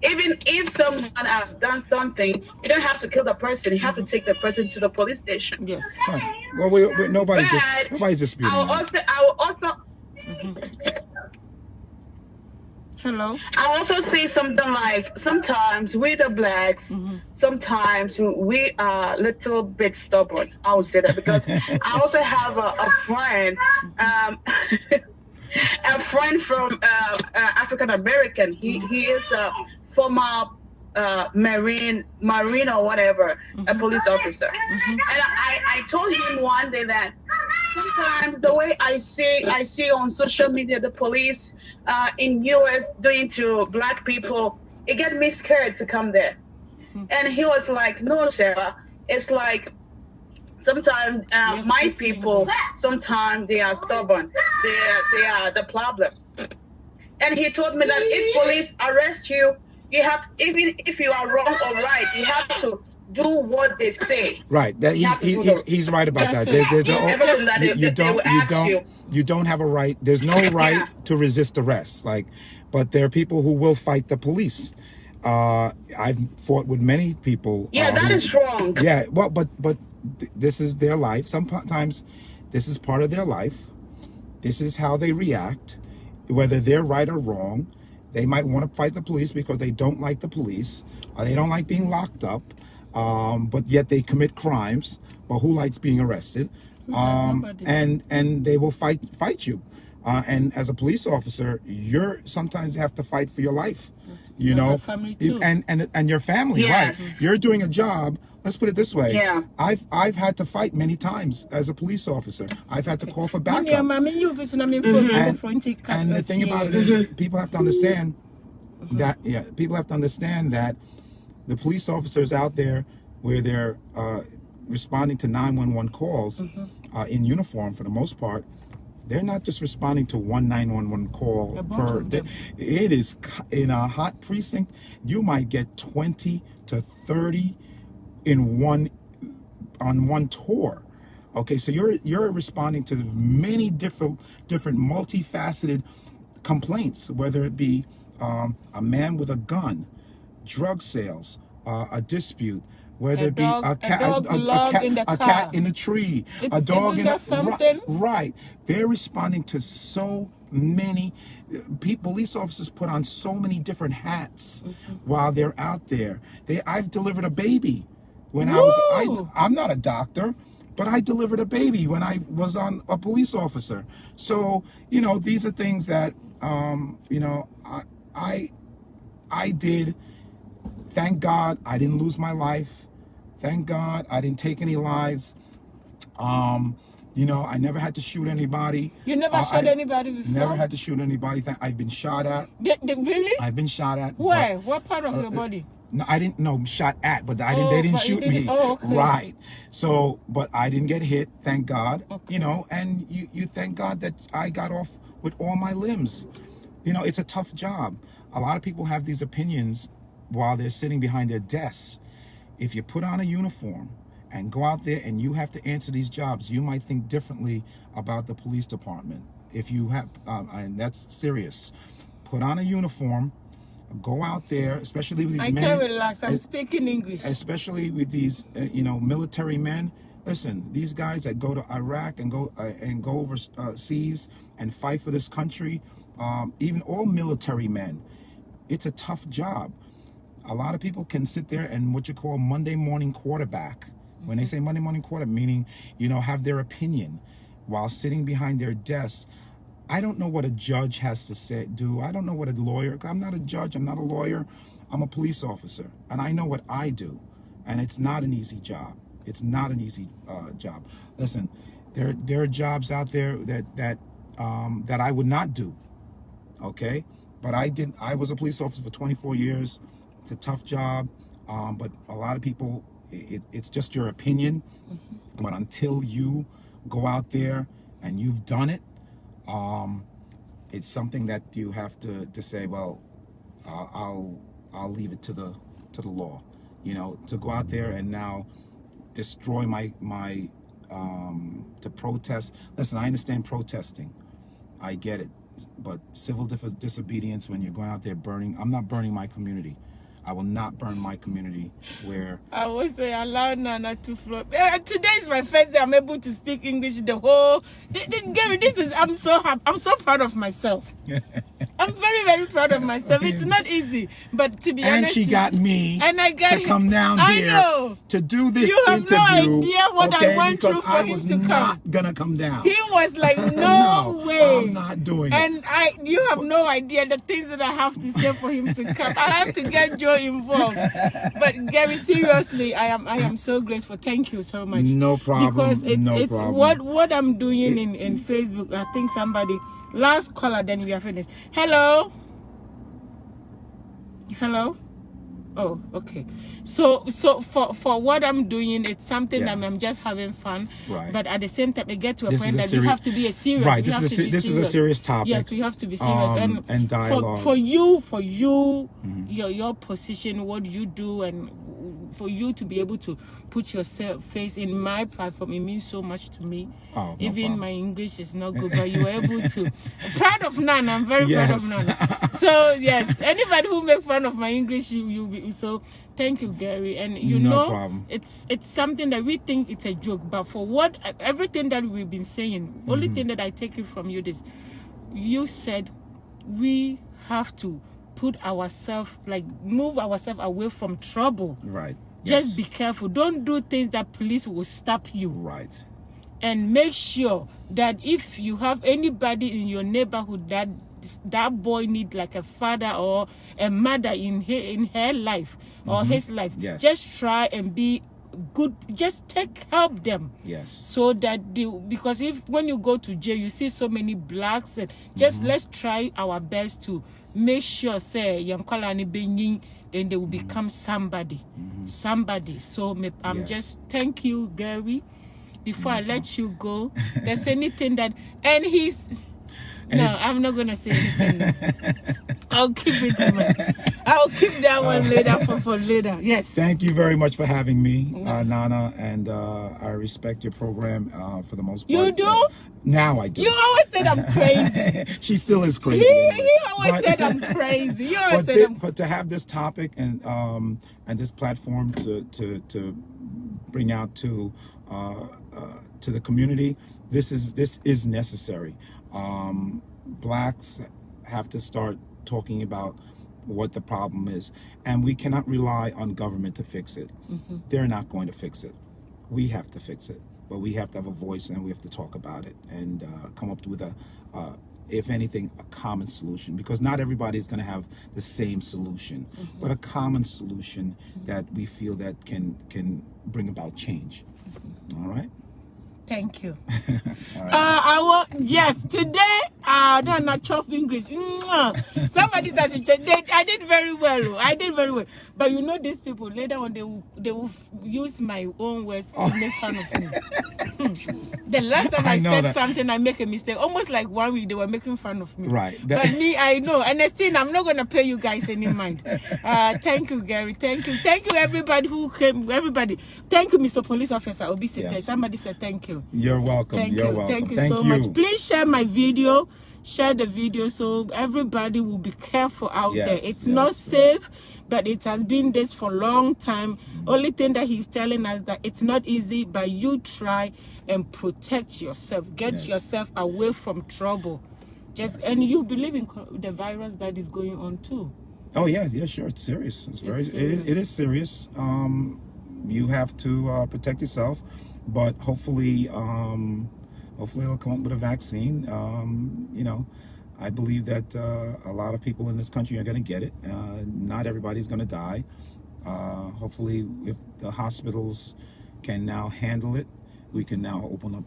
Even if someone has done something, you don't have to kill the person. You have to take the person to the police station.
Yes.
Well, nobody's disputing.
I will also.
Hello.
I also say something like sometimes we the blacks, sometimes we are a little bit stubborn. I would say that because I also have a friend, a friend from African American. He is a former Marine or whatever, a police officer. And I told him one day that sometimes the way I see on social media the police in US doing to black people, it gets me scared to come there. And he was like, no, Sarah, it's like sometimes my people, sometimes they are stubborn. They are the problem. And he told me that if police arrest you, you have, even if you are wrong or right, you have to do what they say.
Right. That he's right about that. You don't have a right. There's no right to resist arrest. But there are people who will fight the police. I've fought with many people.
Yeah, that is wrong.
Yeah. Well, but this is their life. Sometimes this is part of their life. This is how they react, whether they're right or wrong. They might want to fight the police because they don't like the police, or they don't like being locked up, but yet they commit crimes. But who likes being arrested? And they will fight you. And as a police officer, you're sometimes have to fight for your life. You know, and your family, right? You're doing a job. Let's put it this way.
Yeah.
I've had to fight many times as a police officer. I've had to call for backup. And the thing about it is, people have to understand that. Yeah, people have to understand that the police officers out there, where they're responding to 911 calls in uniform for the most part, they're not just responding to one 911 call per day. It is in a hot precinct. You might get 20 to 30 on one tour. Okay, so you're responding to many different multifaceted complaints, whether it be a man with a gun, drug sales, a dispute, whether it be a cat in a tree, a dog in a right. They're responding to so many. Police officers put on so many different hats while they're out there. I've delivered a baby when I'm not a doctor, but I delivered a baby when I was on a police officer. So these are things that I did. Thank God I didn't lose my life. Thank God I didn't take any lives. I never had to shoot anybody.
You never shot anybody before?
Never had to shoot anybody. I've been shot at.
Really?
I've been shot at.
Where? What part of your body?
No, I didn't. No, shot at, but they didn't shoot me.
Oh, okay.
Right. So, but I didn't get hit. Thank God.
Okay.
And you thank God that I got off with all my limbs. You know, it's a tough job. A lot of people have these opinions while they're sitting behind their desks. If you put on a uniform and go out there and you have to answer these jobs, you might think differently about the police department. If you have, and that's serious. Put on a uniform, go out there, especially with these men.
I can't relax. I'm speaking English.
Especially with these, military men. Listen, these guys that go to Iraq and go overseas and fight for this country, even all military men, it's a tough job. A lot of people can sit there and what you call Monday morning quarterback. When they say Monday morning quarterback, meaning, have their opinion while sitting behind their desks. I don't know what a judge has to do. I don't know what a lawyer, I'm not a judge, I'm not a lawyer. I'm a police officer, and I know what I do. And it's not an easy job. It's not an easy job. Listen, there are jobs out there that I would not do, okay? But I was a police officer for 24 years. It's a tough job, but a lot of people, it's just your opinion. But until you go out there and you've done it, it's something that you have to say, well, I'll leave it to the law, to go out there and now destroy my to protest. Listen, I understand protesting, I get it, but civil disobedience, when you're going out there burning, I'm not burning my community. I will not burn my community where... I will say, allow Nana to flow. Today is my first day I'm able to speak English the whole... Gary, I'm so happy. I'm so proud of myself. I'm very, very proud of myself. It's not easy, but to be honest... And she got me to come down here to do this interview. You have no idea what I went through for him to come. Because I was not going to come down. He was like, no way. I'm not doing it. And you have no idea the things that I have to say for him to come. I have to get Joe involved. But Gary, seriously, I am so grateful. Thank you so much. No problem. Because it's what I'm doing in Facebook. I think somebody... Last caller, then we are finished. Hello? Oh, okay. So for what I'm doing, it's something that I'm just having fun. Right. But at the same time, I get to a point that we have to be serious. Right. This is a serious topic. Yes, we have to be serious. And dialogue. For you, your position, what you do, and for you to be able to put your face in my platform, it means so much to me. Oh, no Even problem. My English is not good, but you were able to. Proud of Nana. I'm very proud of Nana. So yes, anybody who makes fun of my English, you'll be so. Thank you, Gary. And no problem. It's something that we think it's a joke, but for everything that we've been saying, only thing that I take it from you is, you said we have to put ourselves, move ourselves away from trouble. Right. Just be careful. Don't do things that police will stop you. Right. And make sure that if you have anybody in your neighborhood that boy need like a father or a mother in her life or his life, just try and be good. Just help them. Yes. So that because when you go to jail, you see so many blacks, and just let's try our best to make sure say then they will become somebody. So I'm just thank you, Gary. Before I let you go, there's anything that I'm not gonna say anything. I'll keep it in mind. I'll keep that one later for later. Yes. Thank you very much for having me, Nana, and I respect your program for the most part. You do? Now I do. You always said I'm crazy. She still is crazy. He always said I'm crazy. You always said but to have this topic and this platform to bring out to the community, this is necessary. Blacks have to start talking about what the problem is, and we cannot rely on government to fix it. They're not going to fix it. We have to fix it, but we have to have a voice, and we have to talk about it and come up with if anything, a common solution, because not everybody is going to have the same solution, but a common solution that we feel that can bring about change. All right. Thank you. Right. Yes, today, I don't know, chop English. Somebody said, I did very well. But you know, these people, later on, they will use my own words to make fun of me.
The last time I
know
said
that.
something, I make a mistake. Almost like 1 week, they were making fun of me.
Right.
But me, I know. And Ernestine, I'm not going to pay you guys any mind. Thank you, Gary. Thank you. Thank you, everybody who came. Everybody. Thank you, Mr. Police Officer. Obi said,
Yes.
Somebody said thank you.
You're welcome.
Thank
You're
you.
welcome.
Thank you so much. Please share my video. Share the video so everybody will be careful out there. It's not safe, but it has been this for a long time. Only thing that he's telling us that it's not easy, but you try and protect yourself. Get yourself away from trouble. And you believe in the virus that is going on too.
Oh yeah, sure. It's serious. It's very serious. It is serious. You have to protect yourself, but hopefully it'll come up with a vaccine. You know, I believe that a lot of people in this country are going to get it. Not everybody's going to die. Hopefully, if the hospitals can now handle it, we can now open up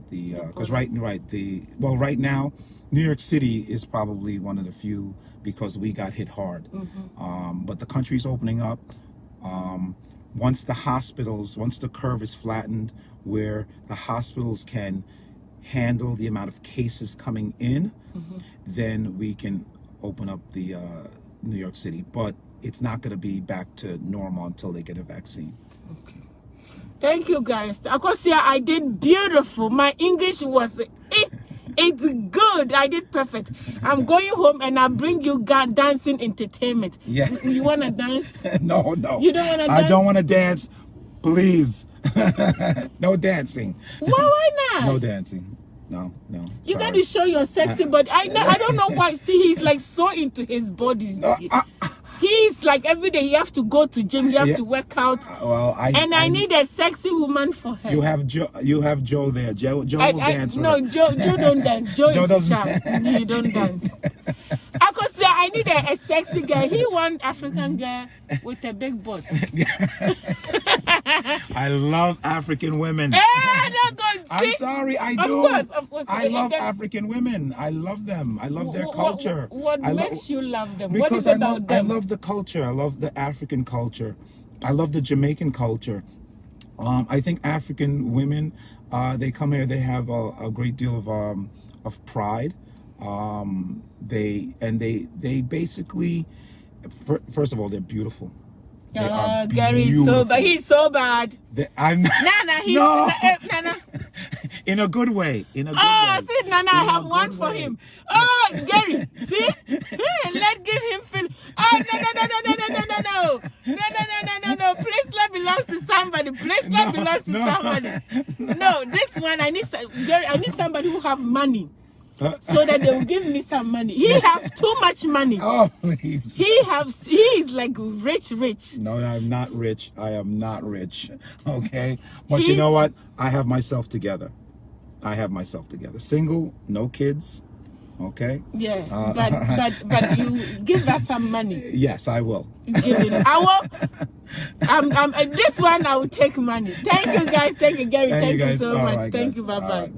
because right now, New York City is probably one of the few because we got hit hard. But the country's opening up. Once the curve is flattened, where the hospitals can handle the amount of cases coming in, then we can open up the New York City. But it's not going to be back to normal until they get a vaccine.
Okay. Thank you, guys. Akosia, I did beautiful. My English was it's good. I did perfect. I'm going home and I'll bring you dancing entertainment.
Yeah.
You want to dance?
No.
You don't want to dance?
I don't want to dance. Please. No dancing.
Why not?
No dancing. No.
You got to show your sexy body. I don't know why. See, he's like so into his body. He's like every day you have to go to gym, you have to work out. I need a sexy woman for her.
You have Joe there. Joe will dance.
No, Joe don't dance. Joe is sharp. You don't dance. I need a sexy guy. He want African guy with a big butt.
I love African women. I'm sorry, I do.
Of course.
I love African women. I love them. I love their culture.
What makes you love them?
Because
what is about them?
I love the culture. I love the African culture. I love the Jamaican culture. I think African women, they come here, they have a great deal of pride. They basically, first of all, they're beautiful.
Gary is so bad. He's so bad.
Nana. In a good way. See, Nana,
I have one for him. Oh, Gary, see? Let's give him feel. Oh, no. Please let belongs to somebody. No, this one, Gary, I need somebody who have money. So that they will give me some money. He have too much money.
Oh, please.
He is like rich.
No, I'm not rich. I am not rich. Okay? But you know what? I have myself together. Single, no kids. Okay?
Yeah. But you give us some money.
Yes, I will.
Give it. I will. This one I will take money. Thank you guys. Thank you, Gary. Thank you so much. Thank you. Bye-bye.